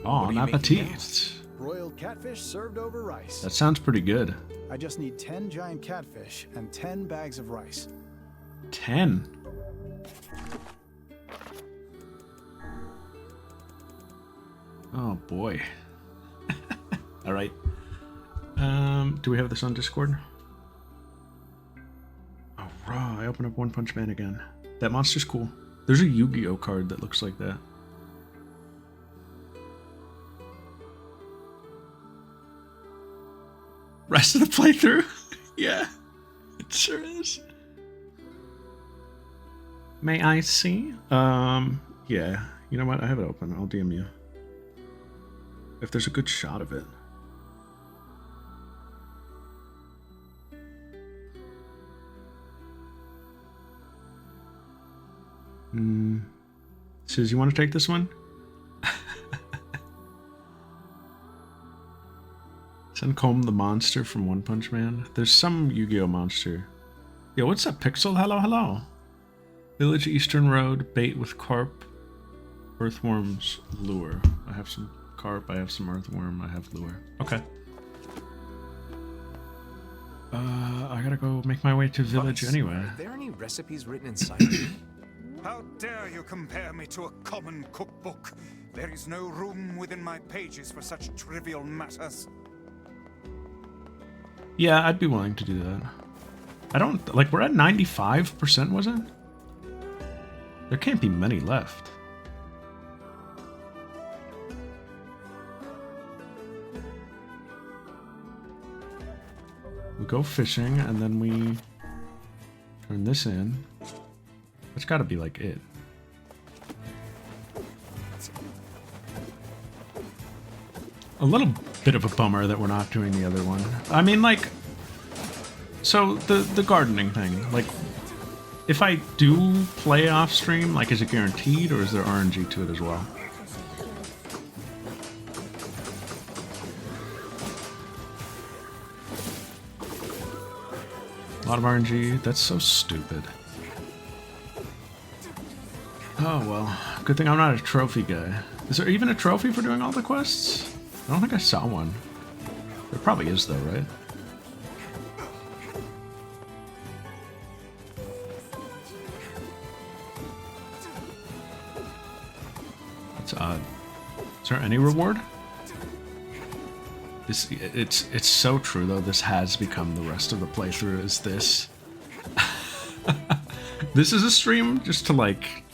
Bon appetit. Broiled catfish served over rice. That sounds pretty good. I just need 10 giant catfish and 10 bags of rice. 10? Oh boy. Alright. Do we have this on Discord? Oh, raw. I opened up One Punch Man again. That monster's cool. There's a Yu-Gi-Oh card that looks like that. Rest of the playthrough? Yeah, it sure is. May I see? Yeah. You know what? I have it open. I'll DM you. If there's a good shot of it. Says, you want to take this one? Send Comb the monster from One Punch Man. There's some Yu-Gi-Oh monster. Yo, what's up, Pixel? Hello, hello. Village Eastern Road, bait with carp, earthworms, lure. I have some carp, I have some earthworm, I have lure. Okay. I gotta go make my way to village anyway. Are there any recipes written inside of it? How dare you compare me to a common cookbook? There is no room within my pages for such trivial matters. Yeah, I'd be willing to do that. I don't... Like, we're at 95%, was it? There can't be many left. We go fishing, and then we turn this in. That's gotta be, like, it. A little bit of a bummer that we're not doing the other one. I mean, like... So, the gardening thing. Like, if I do play off stream, like, is it guaranteed, or is there RNG to it as well? A lot of RNG. That's so stupid. Oh, well. Good thing I'm not a trophy guy. Is there even a trophy for doing all the quests? I don't think I saw one. There probably is, though, right? That's odd. Is there any reward? It's so true, though. This has become the rest of the playthrough is this. This is a stream just to, like...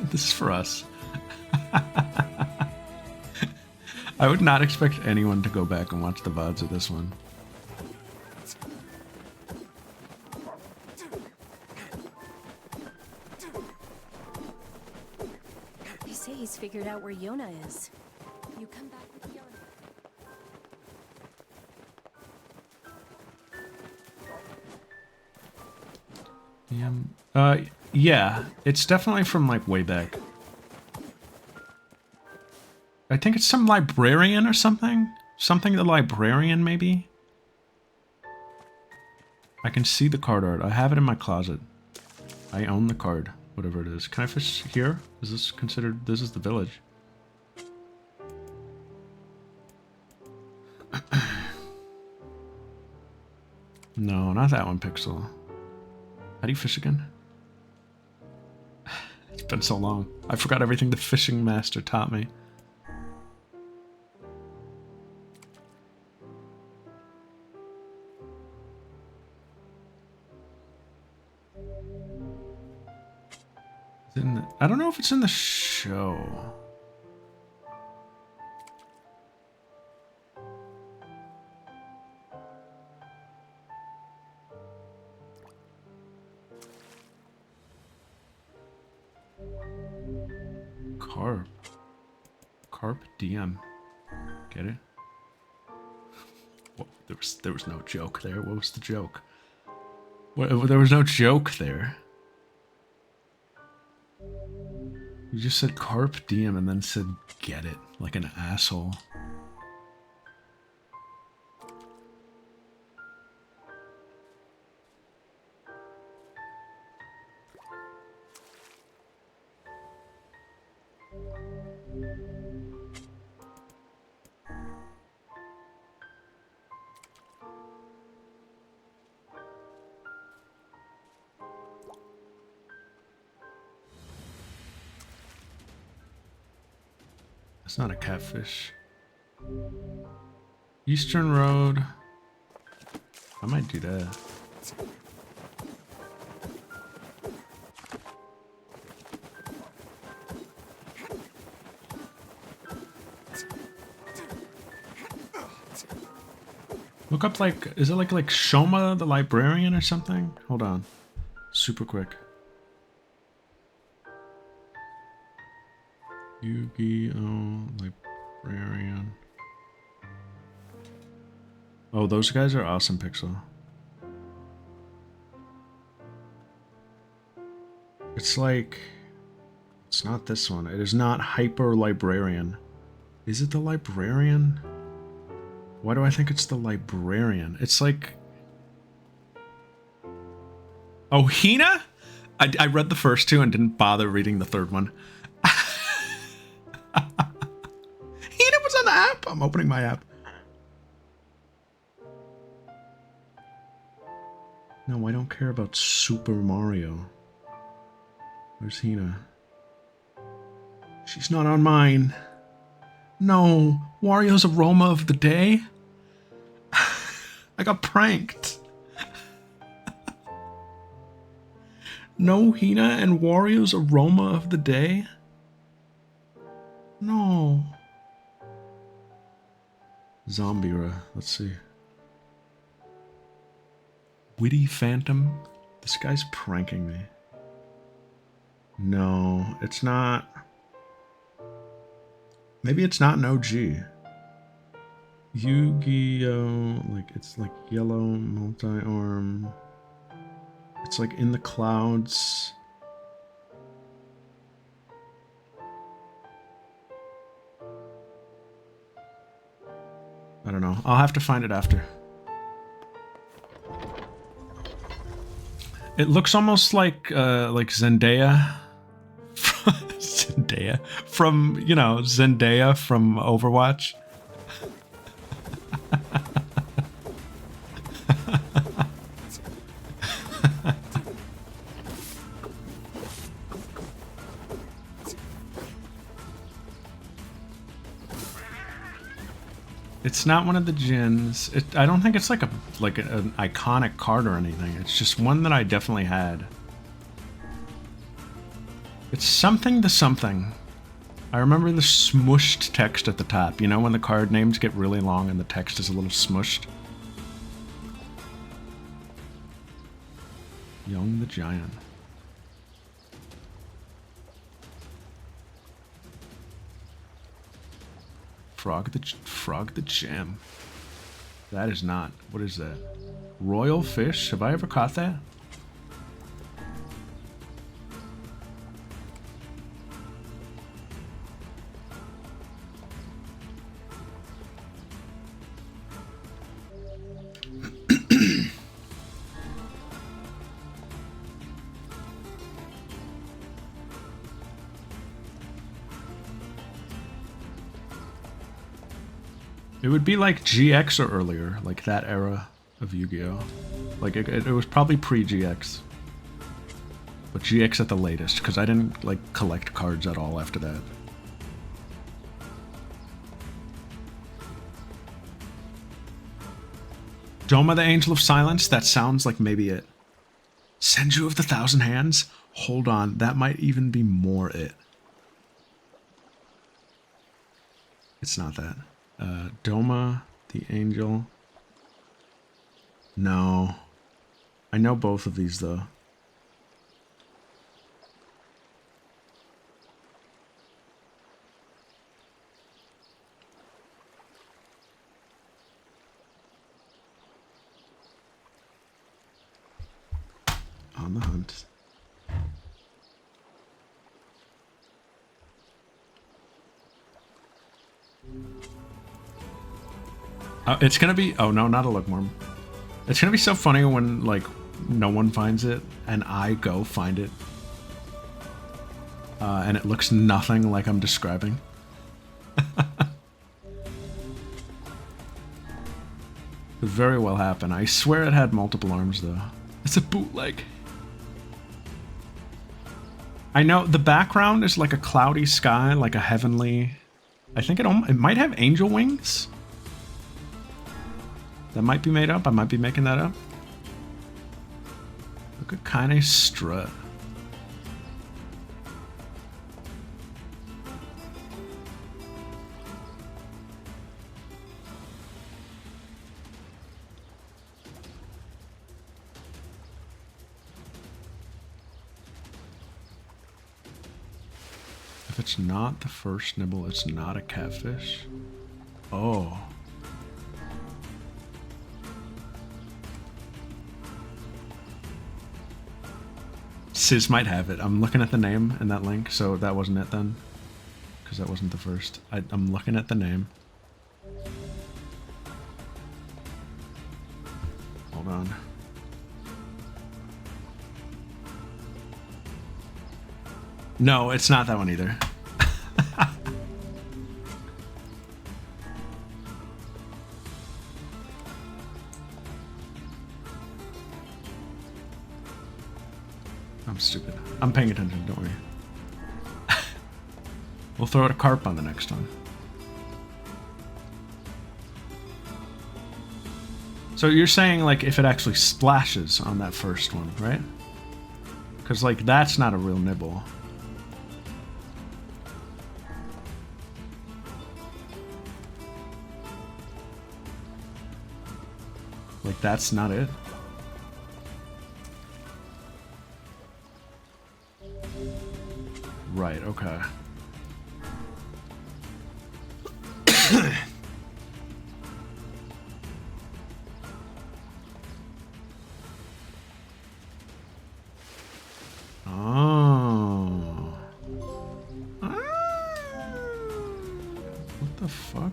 This is for us. I would not expect anyone to go back and watch the VODs of this one. They say he's figured out where Yona is. You come back with Yona. Yeah, it's definitely from, like, way back. I think it's some librarian or something? Something the librarian, maybe? I can see the card art. I have it in my closet. I own the card, whatever it is. Can I fish here? Is this considered... This is the village. No, not that one, Pixel. How do you fish again? It's been so long. I forgot everything the fishing master taught me. I don't know if it's in the show. Carp DM. Get it? What, there was no joke there. What was the joke? There was no joke there. You just said carp diem and then said get it, like an asshole. It's not a catfish. Eastern Road. I might do that. Look up like, is it like Shoma the librarian or something? Hold on. Super quick. Yu-Gi-Oh! Librarian. Oh, those guys are awesome, Pixel. It's like... It's not this one. It is not Hyper Librarian. Is it the Librarian? Why do I think it's the Librarian? It's like... Oh, Hina? I read the first two and didn't bother reading the third one. Hina was on the app? I'm opening my app. No, I don't care about Super Mario. Where's Hina? She's not on mine. No, Wario's aroma of the day? I got pranked. No Hina and Wario's aroma of the day? No. Zombira, let's see. Witty Phantom? This guy's pranking me. No, it's not. Maybe it's not an OG. Yu-Gi-Oh! Like, it's like yellow, multi-arm. It's like in the clouds. I don't know. I'll have to find it after. It looks almost like Zendaya. Zendaya from, you know, Zendaya from Overwatch. It's not one of the Jins. I don't think it's like an iconic card or anything. It's just one that I definitely had. It's something to something. I remember the smushed text at the top. You know when the card names get really long and the text is a little smushed? Young the Giant. Frog the Gem. That is not. What is that? Royal fish? Have I ever caught that? It would be like GX or earlier, like that era of Yu-Gi-Oh! Like it was probably pre-GX. But GX at the latest, because I didn't like collect cards at all after that. Doma the Angel of Silence, that sounds like maybe it. Senju of the Thousand Hands? Hold on, that might even be more it. It's not that. Doma, the Angel. No. I know both of these, though. On the hunt. It's gonna be... Oh, no, not a Lookworm. It's gonna be so funny when, like, no one finds it, and I go find it. And it looks nothing like I'm describing. Could very well happen. I swear it had multiple arms, though. It's a bootleg. I know the background is like a cloudy sky, like a heavenly I think it might have angel wings. That might be made up. I might be making that up. Look at Kaine's strut. If it's not the first nibble, it's not a catfish. Oh. Sis might have it. I'm looking at the name in that link, so that wasn't it then. Because that wasn't the first. I'm looking at the name. Hold on. No, it's not that one either. I'm stupid. I'm paying attention, don't worry. We'll throw out a carp on the next one. So you're saying, like, if it actually splashes on that first one, right? Because, like, that's not a real nibble. Like, that's not it. Right, okay. Oh. What the fuck?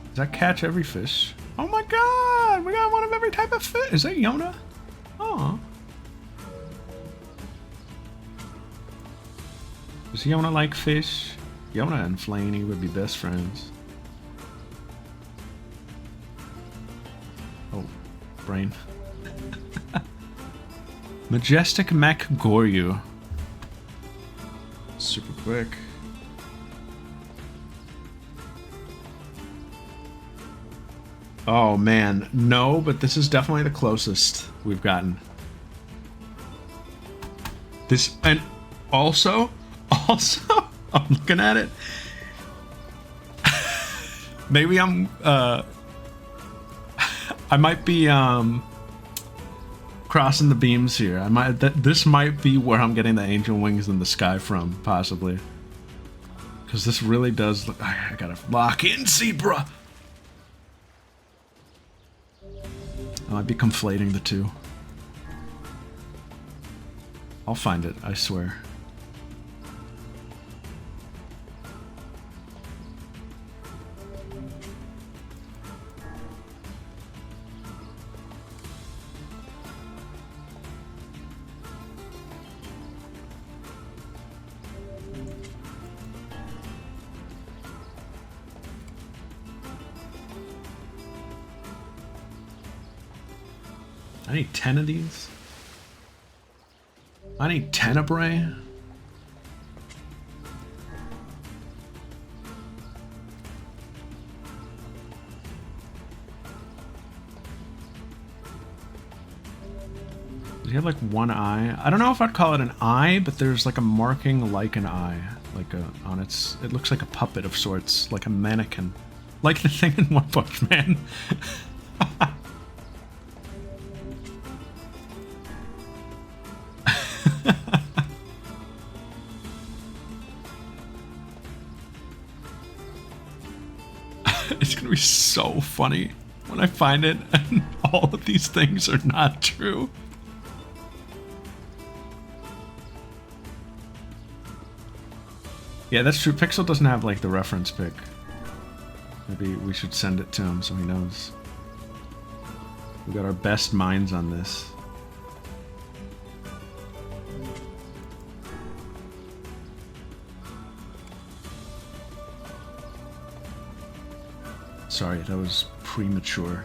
Does that catch every fish? Oh my god! We got one of every type of fish! Is that Yona? Oh. Does Yona like fish? Yona and Flaney would be best friends. Oh, brain. Majestic Mech Goryu. Super quick. Oh man, no, but this is definitely the closest we've gotten. This, and also, I'm looking at it. Maybe I'm, I might be, crossing the beams here. I might, this might be where I'm getting the angel wings in the sky from, possibly. Because this really does look, I gotta lock in, zebra! I might be conflating the two. I'll find it, I swear. I need 10 of these. I need tenebrae. Does he have like one eye? I don't know if I'd call it an eye, but there's like a marking like an eye. Like a, on its, it looks like a puppet of sorts, like a mannequin. Like the thing in One Punch Man. It's gonna be so funny when I find it and all of these things are not true. Yeah, that's true. Pixel doesn't have like the reference pic. Maybe we should send it to him so he knows. We got our best minds on this. Sorry, that was premature.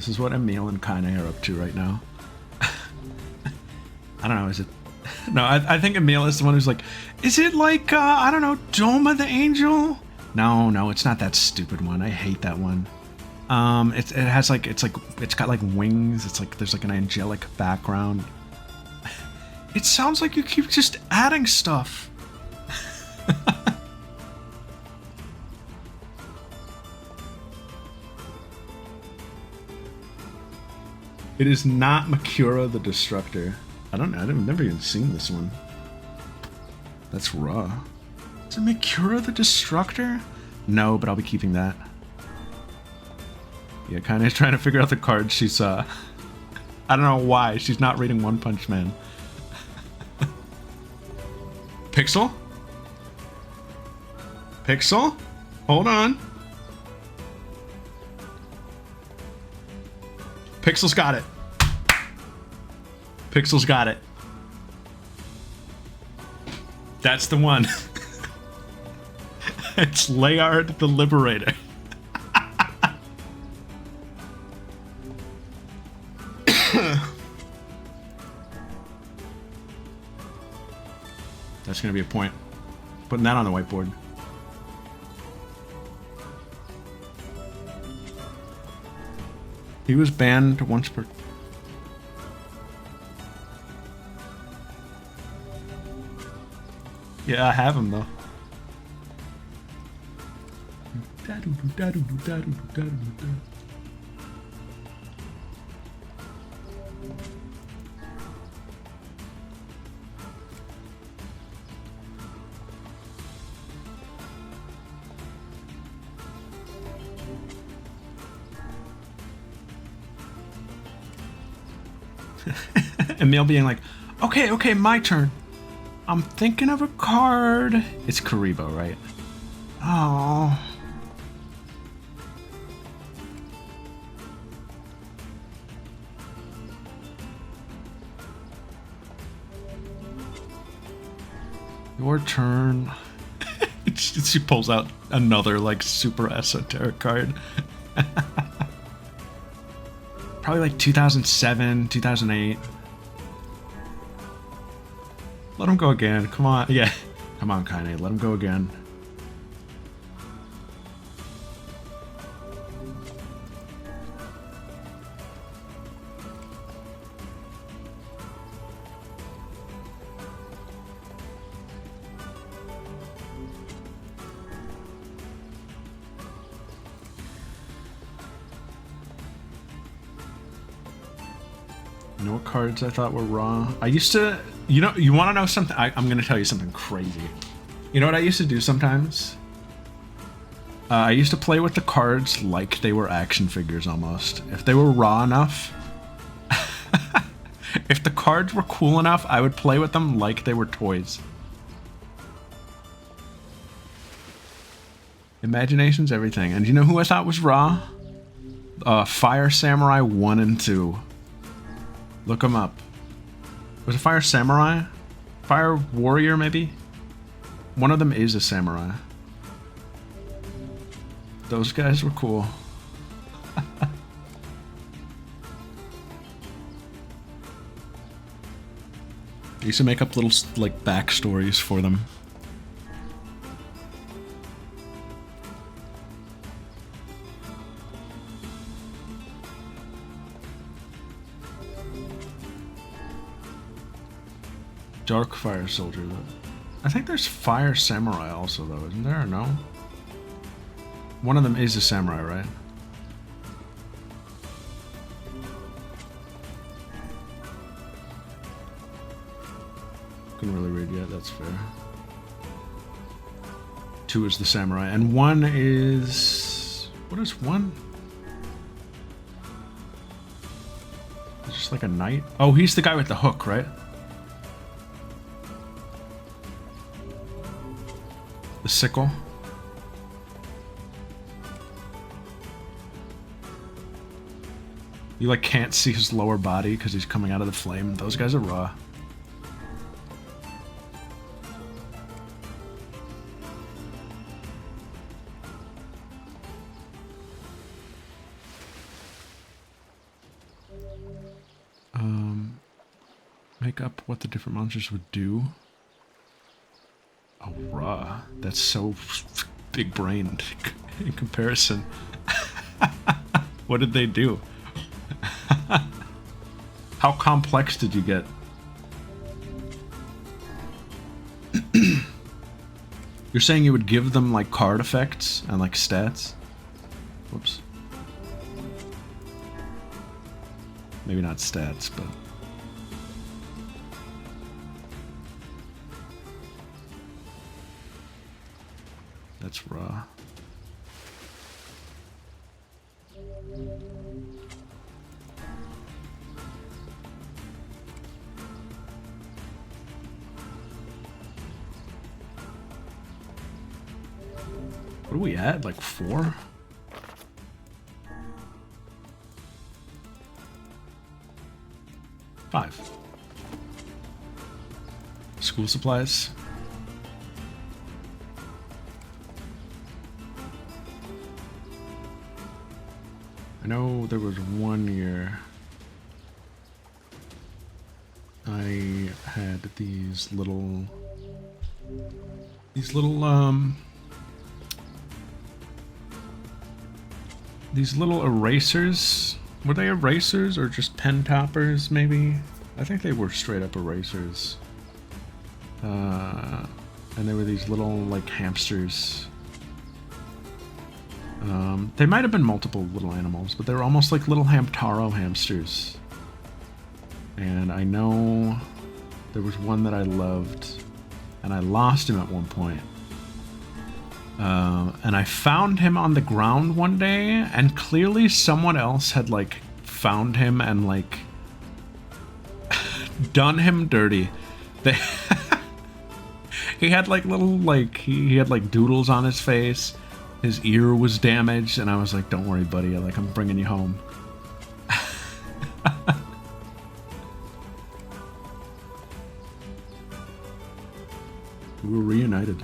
This is what Emil and Kaine are up to right now. I don't know, is it... No, I think Emil is the one who's like, is it like, I don't know, Doma the Angel? No, it's not that stupid one. I hate that one. It has like, it's got like wings. It's like, there's like an angelic background. It sounds like you keep just adding stuff. It is not Makura the Destructor. I don't know. I've never even seen this one. That's raw. Is it Makura the Destructor? No, but I'll be keeping that. Yeah, kind of trying to figure out the cards she saw. I don't know why. She's not reading One Punch Man. Pixel? Pixel? Hold on. Pixel's got it. Pixel's got it. That's the one. It's Layard the Liberator. That's gonna be a point. Putting that on the whiteboard. He was banned once per... Yeah, I have him though. Emil being like, okay, my turn. I'm thinking of a card. It's Karibo, right? Oh. Your turn. She pulls out another, like, super esoteric card. Probably like 2007, 2008. Let him go again. Come on. Yeah. Come on, Kaine. Let him go again. You know what cards I thought were raw? I used to... You know, you want to know something? I'm going to tell you something crazy. You know what I used to do sometimes? I used to play with the cards like they were action figures almost. If they were raw enough... if the cards were cool enough, I would play with them like they were toys. Imagination's everything. And you know who I thought was raw? Fire Samurai 1 and 2. Look them up. Was it Fire Samurai? Fire Warrior, maybe? One of them is a samurai. Those guys were cool. I used to make up little, like, backstories for them. Dark Fire Soldier, though. I think there's Fire Samurai also, though, isn't there, or no? One of them is a samurai, right? Couldn't really read yet, that's fair. 2 is the samurai, and 1 is... What is 1? It's just like a knight? Oh, he's the guy with the hook, right? The sickle. You like can't see his lower body because he's coming out of the flame. Those guys are raw. make up what the different monsters would do. Oh, raw. That's so big brained in comparison. What did they do? How complex did you get? You're saying you would give them like card effects and like stats? Whoops. Maybe not stats, but... That's raw. What are we at? Like 4? Five. School supplies. I know there was one year I had these little erasers. Were they erasers or just pen toppers, maybe? I think they were straight up erasers. And they were these little, like, hamsters. They might have been multiple little animals, but they were almost like little Hamtaro hamsters. And I know there was one that I loved, and I lost him at one point. And I found him on the ground one day, and clearly someone else had, like, found him and, like, done him dirty. They he had, like, little, like, he had, like, doodles on his face. His ear was damaged, and I was like, don't worry, buddy. Like, I'm bringing you home. We were reunited.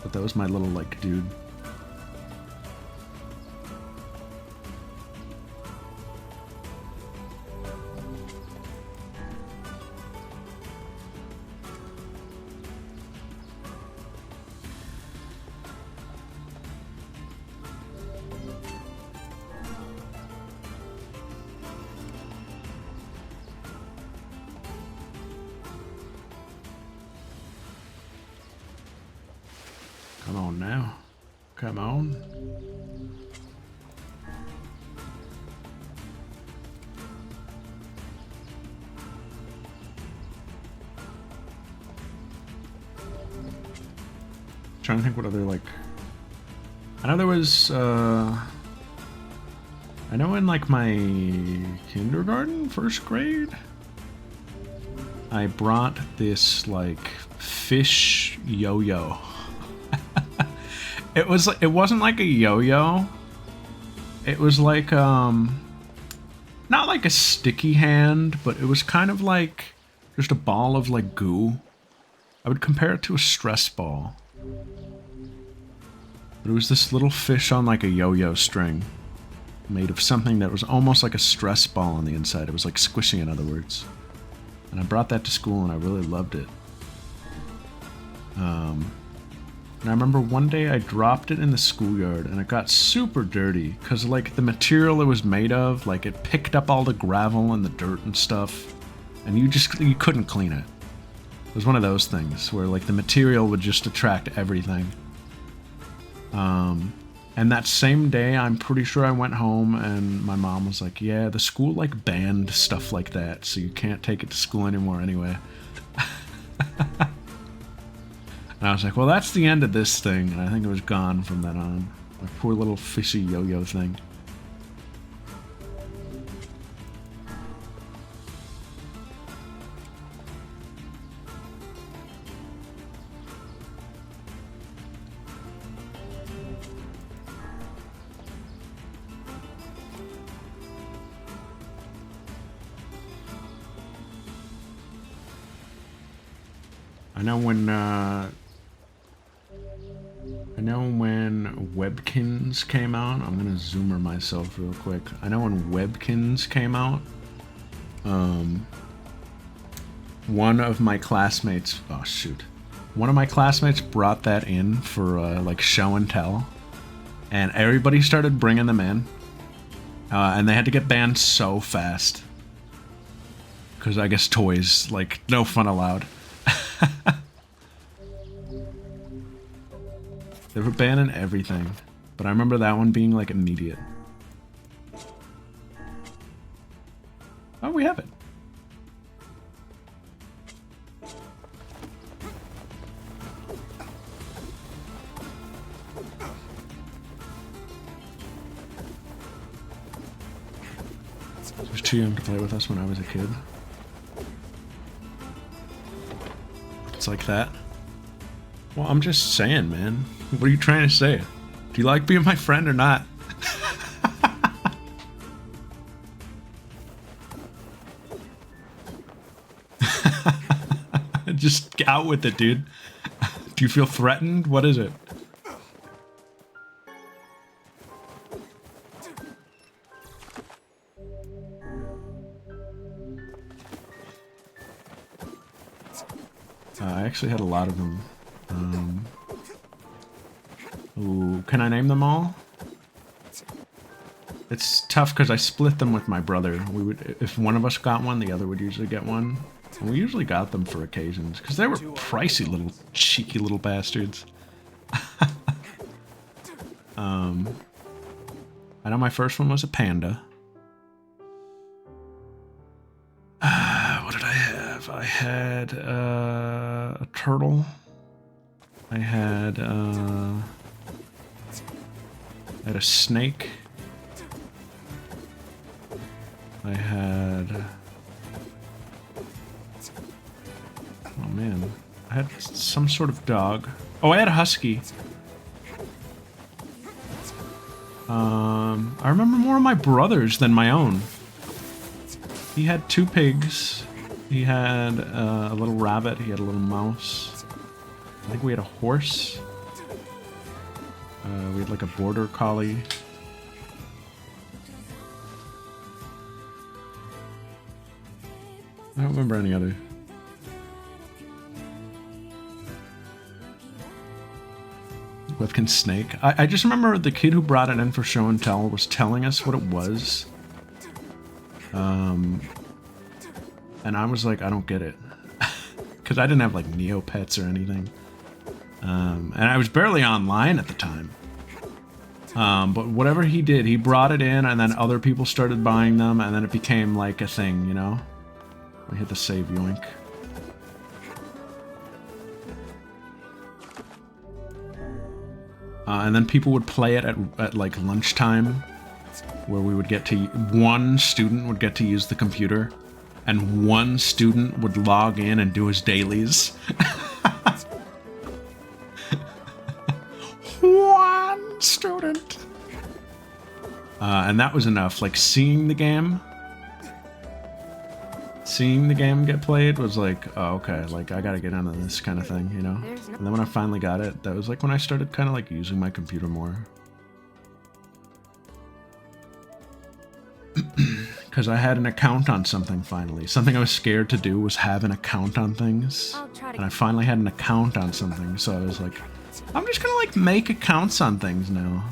But that was my little, like, dude. Come on now. Come on. Trying to think what other, like... I know there was, I know in, like, my kindergarten, first grade, I brought this, like, fish yo-yo. It wasn't like a yo-yo. It was like, not like a sticky hand, but it was kind of like just a ball of, like, goo. I would compare it to a stress ball. But it was this little fish on, like, a yo-yo string. Made of something that was almost like a stress ball on the inside. It was like squishy, in other words. And I brought that to school, and I really loved it. And I remember one day I dropped it in the schoolyard, and it got super dirty, because, like, the material it was made of, like, it picked up all the gravel and the dirt and stuff, and you couldn't clean it. It was one of those things, where, like, the material would just attract everything. And that same day, I'm pretty sure I went home, and my mom was like, yeah, the school, like, banned stuff like that, so you can't take it to school anymore anyway. And I was like, well, that's the end of this thing, and I think it was gone from then on. My poor little fishy yo-yo thing. I know when Webkins came out, I'm gonna zoomer myself real quick. I know when Webkins came out, one of my classmates, oh shoot, one of my classmates brought that in for like show and tell, and everybody started bringing them in, and they had to get banned so fast. Because I guess toys, like, no fun allowed. They were banning everything. But I remember that one being, like, immediate. Oh, we have it. He was too young to play with us when I was a kid. It's like that. Well, I'm just saying, man. What are you trying to say? Do you like being my friend or not? Just get out with it, dude. Do you feel threatened? What is it? I actually had a lot of them. Ooh, can I name them all? It's tough because I split them with my brother. We would, if one of us got one, the other would usually get one. And we usually got them for occasions because they were pricey little cheeky little bastards. I know my first one was a panda. What did I have? I had a turtle. I had a snake. I had... Oh man, I had some sort of dog. Oh, I had a husky. I remember more of my brother's than my own. He had 2 pigs. He had a little rabbit. He had a little mouse. I think we had a horse. We had like a border collie. I don't remember any other. Webkin snake. I just remember the kid who brought it in for show and tell was telling us what it was. And I was like, I don't get it. Because I didn't have like Neopets or anything. And I was barely online at the time. But whatever he did, he brought it in and then other people started buying them and then it became like a thing, you know? We hit the save yoink. And then people would play it at like lunchtime, where we would get to, one student would get to use the computer, and one student would log in and do his dailies. One student! And that was enough. Like, seeing the game get played was like, oh, okay, like, I gotta get into this kind of thing, you know? And then when I finally got it, that was like when I started kind of like using my computer more. Because I had an account on something finally. Something I was scared to do was have an account on things. And I finally had an account on something, so I was like, I'm just gonna like make accounts on things now.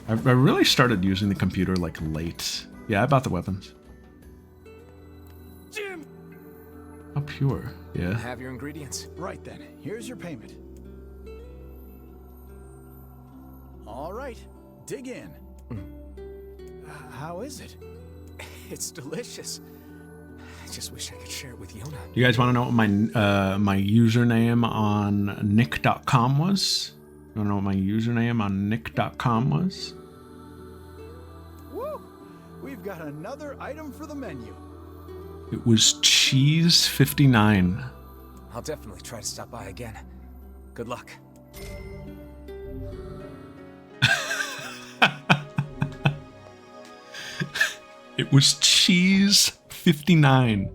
I really started using the computer like late. Yeah, I bought the weapons. How pure, yeah. Have your ingredients. Right then, here's your payment. All right, dig in. How is it? It's delicious. I just wish I could share it with Yona. You guys want to know what my my username on nick.com was? You want to know what my username on nick.com was? Woo! We've got another item for the menu. It was cheese59. I'll definitely try to stop by again. Good luck. It was cheese59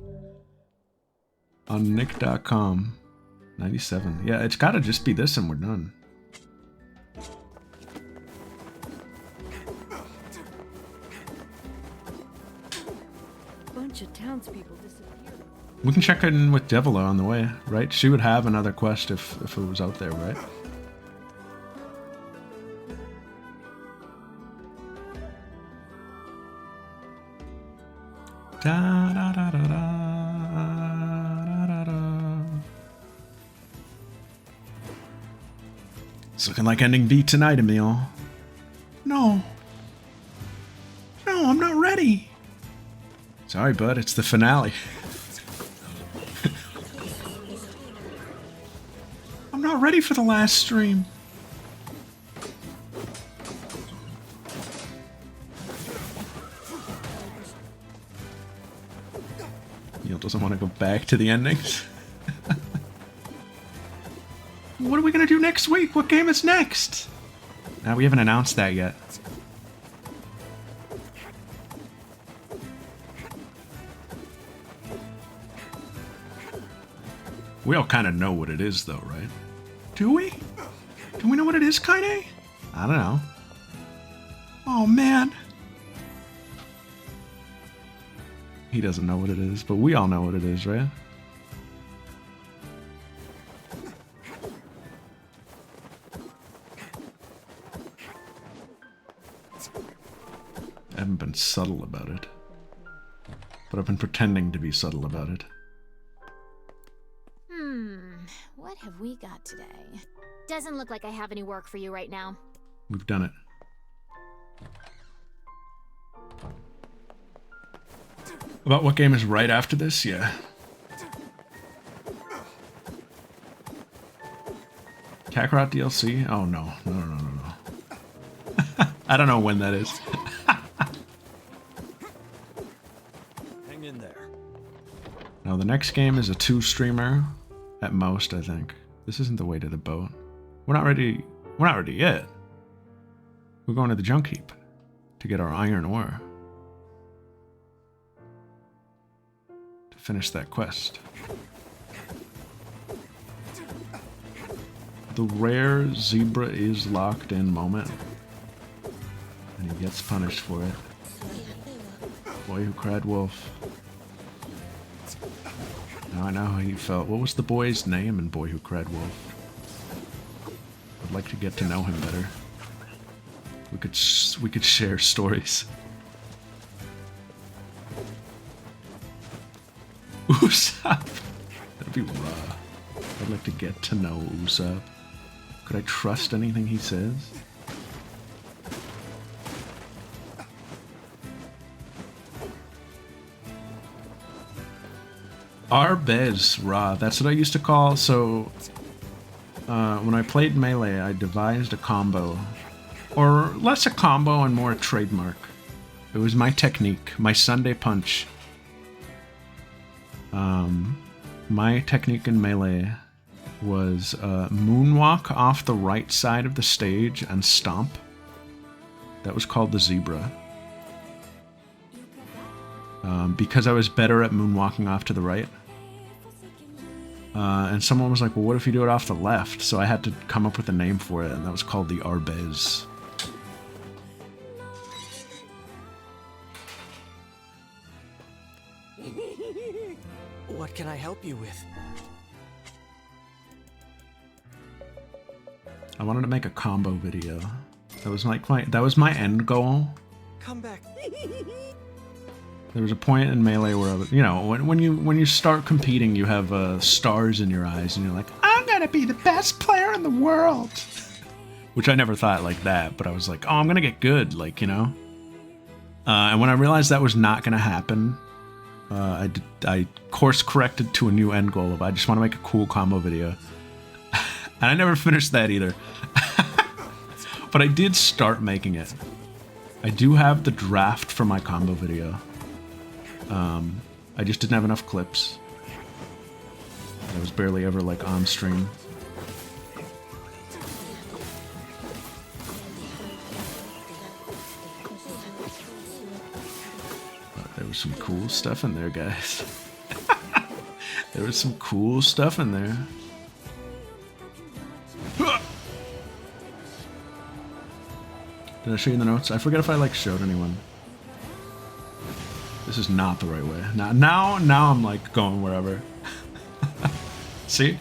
on nick.com. 97. Yeah, it's gotta just be this and we're done. Bunch of townspeople disappeared. We can check in with Devila on the way, right? She would have another quest if it was out there, right? Da, da, da, da, da, da, da. It's looking like ending V tonight, Emil. No. No, I'm not ready. Sorry, bud, it's the finale. I'm not ready for the last stream. Neil doesn't want to go back to the endings. What are we going to do next week? What game is next? We haven't announced that yet. We all kind of know what it is, though, right? Do we? Do we know what it is, Kaine? I don't know. Oh, man. He doesn't know what it is, but we all know what it is, right? I haven't been subtle about it. But I've been pretending to be subtle about it. What have we got today? Doesn't look like I have any work for you right now. We've done it. About what game is right after this? Yeah. Kakarot DLC? Oh no. No. I don't know when that is. Hang in there. No, the next game is a 2-streamer. At most, I think. This isn't the way to the boat. We're not ready. We're not ready yet. We're going to the junk heap to get our iron ore. To finish that quest. The rare zebra is locked in moment. And he gets punished for it. Boy who cried wolf. Now I know how he felt. What was the boy's name in Boy Who Cried Wolf? I'd like to get to know him better. We could share stories. Usopp! That'd be raw. I'd like to get to know Usopp. Could I trust anything he says? Arbez, Ra, that's what I used to call, so when I played Melee, I devised a combo, or less a combo and more a trademark. It was my technique, my Sunday punch. My technique in Melee was moonwalk off the right side of the stage and stomp. That was called the zebra. Because I was better at moonwalking off to the right. And someone was like, well, what if you do it off the left? So I had to come up with a name for it, and that was called the Arbez. What can I help you with? I wanted to make a combo video. That was like that was my end goal. Come back. There was a point in Melee where I was, you know, when you start competing, you have stars in your eyes, and you're like, I'm gonna be the best player in the world. Which I never thought like that, but I was like, oh, I'm gonna get good, like, you know. And when I realized that was not gonna happen, I course corrected to a new end goal of I just want to make a cool combo video. And I never finished that either. But I did start making it. I do have the draft for my combo video. I just didn't have enough clips. I was barely ever like on stream. But there was some cool stuff in there, guys. There was some cool stuff in there. Did I show you the notes? I forget if I like showed anyone. This is not the right way. Now I'm like going wherever. See?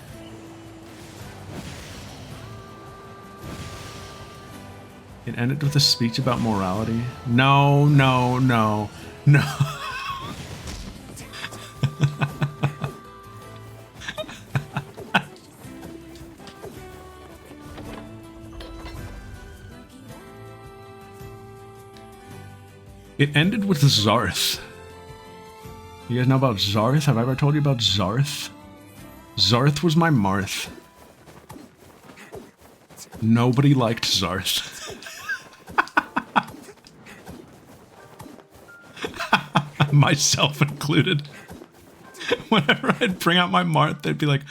It ended with a speech about morality. No. It ended with Zarth. You guys know about Zarth? Have I ever told you about Zarth? Zarth was my Marth. Nobody liked Zarth. Myself included. Whenever I'd bring out my Marth, they'd be like,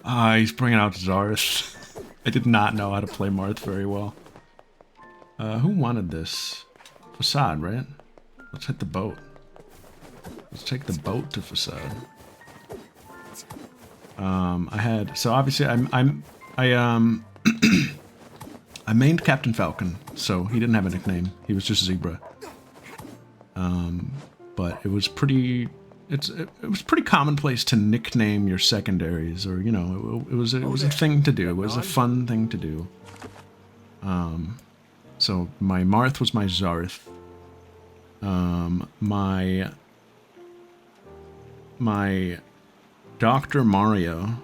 ah, he's bringing out Zarth. I did not know how to play Marth very well. Who wanted this? Facade, right? Let's hit the boat. Let's take the boat to Facade. So obviously I I mained Captain Falcon, so he didn't have a nickname. He was just Zebra. But it was pretty it was pretty commonplace to nickname your secondaries, or you know, it was a thing to do. It was a fun thing to do. So my Marth was my Zarth. My Dr. Mario,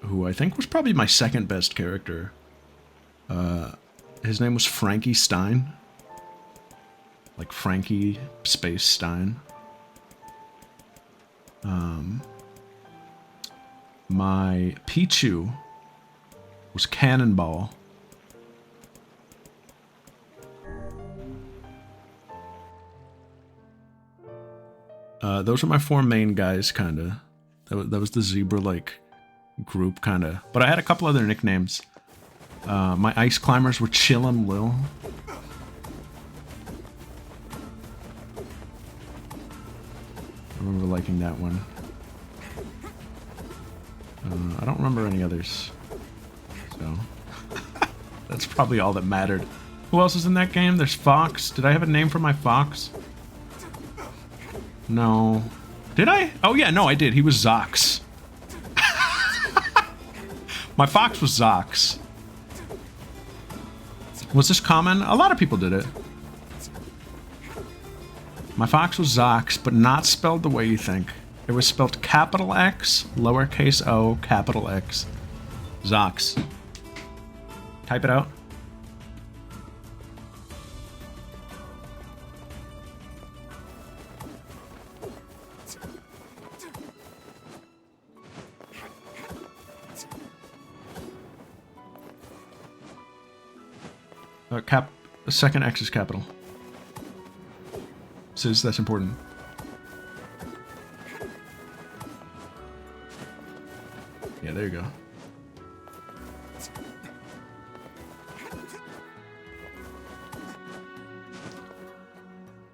who I think was probably my second best character. His name was Frankie Stein. Like Frankie Space Stein. My Pichu was Cannonball. Those are my four main guys, kinda. That was the Zebra, like, group, kinda. But I had a couple other nicknames. My Ice Climbers were Chillin' Lil. I remember liking that one. I don't remember any others. So, that's probably all that mattered. Who else is in that game? There's Fox. Did I have a name for my Fox? No. Did I? Oh yeah, no, I did. He was Zox. My Fox was Zox. Was this common? A lot of people did it. My Fox was Zox, but not spelled the way you think. It was spelled capital X, lowercase o, capital X. Zox. Type it out. The second X is capital. Says that's important. Yeah, there you go.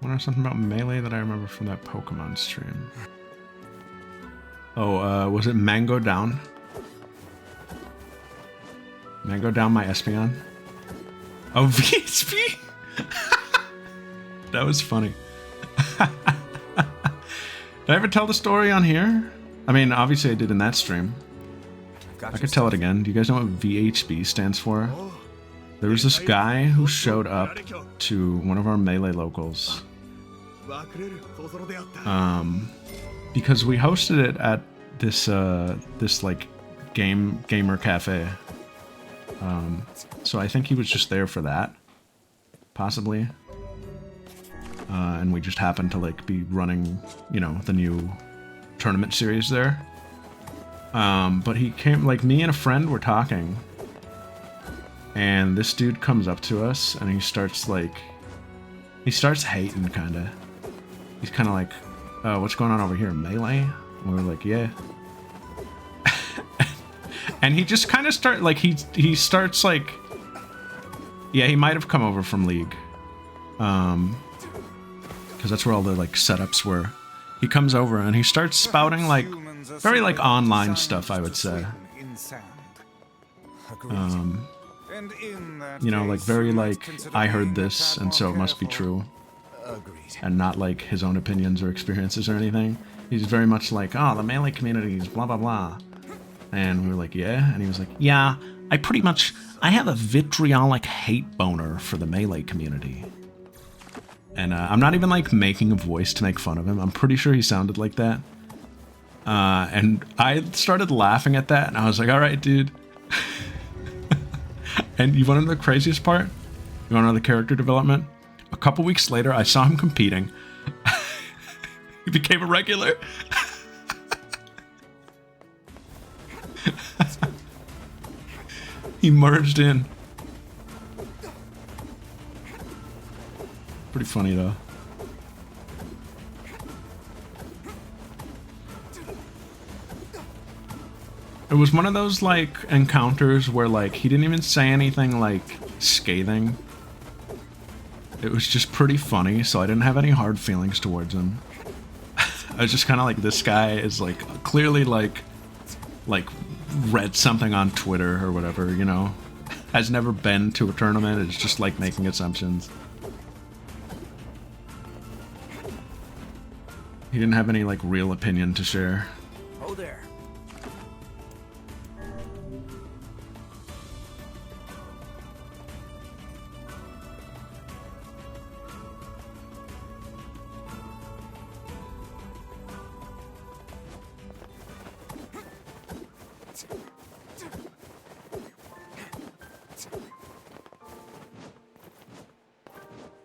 Wonder something about Melee that I remember from that Pokemon stream. Oh, was it Mango Down? Mango Down my Espeon? Oh, VSP? That was funny. Did I ever tell the story on here? I mean, obviously I did in that stream. I could tell it again. Do you guys know what VHB stands for? There was this guy who showed up to one of our Melee locals. Because we hosted it at this this like gamer cafe. So I think he was just there for that, possibly. And we just happened to like be running, you know, the new tournament series there. But he came, like, me and a friend were talking, and this dude comes up to us and he starts hating, kinda. He's kinda like, what's going on over here, Melee? And we were like, yeah. And he just kind of he starts like, yeah, he might have come over from League. Because that's where all the like setups were. He comes over and he starts spouting like, very like online stuff, I would say. And in that You know, like case, very you might like, consider I heard being a this tad and more so it must be careful. true. Agreed. And not like his own opinions or experiences or anything. He's very much like, oh, the melee community is blah blah blah. And we were like, yeah? And he was like, yeah, I have a vitriolic hate boner for the melee community. And I'm not even like making a voice to make fun of him. I'm pretty sure he sounded like that. And I started laughing at that and I was like, all right, dude. And you want to know the craziest part? You want to know the character development? A couple weeks later, I saw him competing. He became a regular. He merged in. Pretty funny though. It was one of those like encounters where like he didn't even say anything like scathing. It was just pretty funny, so I didn't have any hard feelings towards him. I was just kind of like, this guy is like clearly like read something on Twitter or whatever, you know. Has never been to a tournament, it's just like making assumptions. He didn't have any like real opinion to share. Oh there.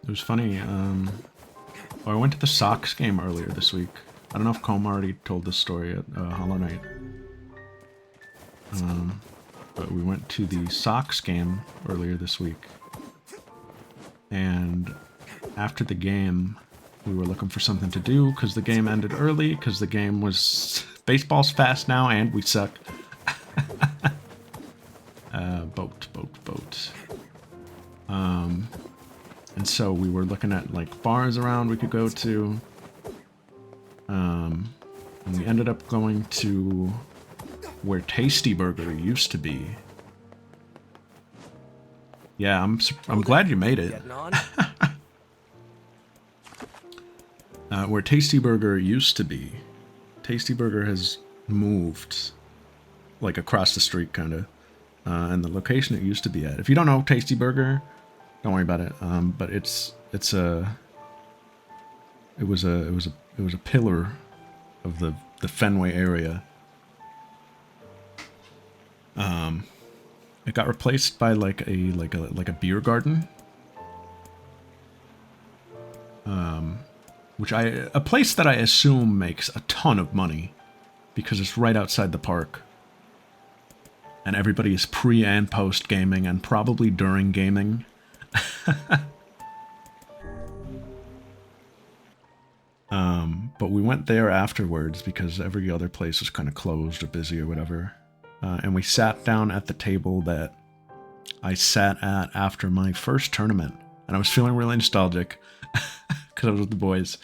It was funny, I went to the Sox game earlier this week. I don't know if Combe already told this story at Hollow Knight. But we went to the Sox game earlier this week. And after the game, we were looking for something to do because the game ended early, because the game was... Baseball's fast now and we suck. Boat. And so we were looking at like bars around we could go to. And we ended up going to where Tasty Burger used to be. Yeah, I'm glad you made it. Where Tasty Burger used to be. Tasty Burger has moved like across the street kind of. And the location it used to be at. If you don't know Tasty Burger, don't worry about it. But it was a pillar of the Fenway area. It got replaced by like a beer garden. A place that I assume makes a ton of money because it's right outside the park. And everybody is pre and post gaming and probably during gaming. But we went there afterwards because every other place was kind of closed or busy or whatever. And we sat down at the table that I sat at after my first tournament. And I was feeling really nostalgic because I was with the boys.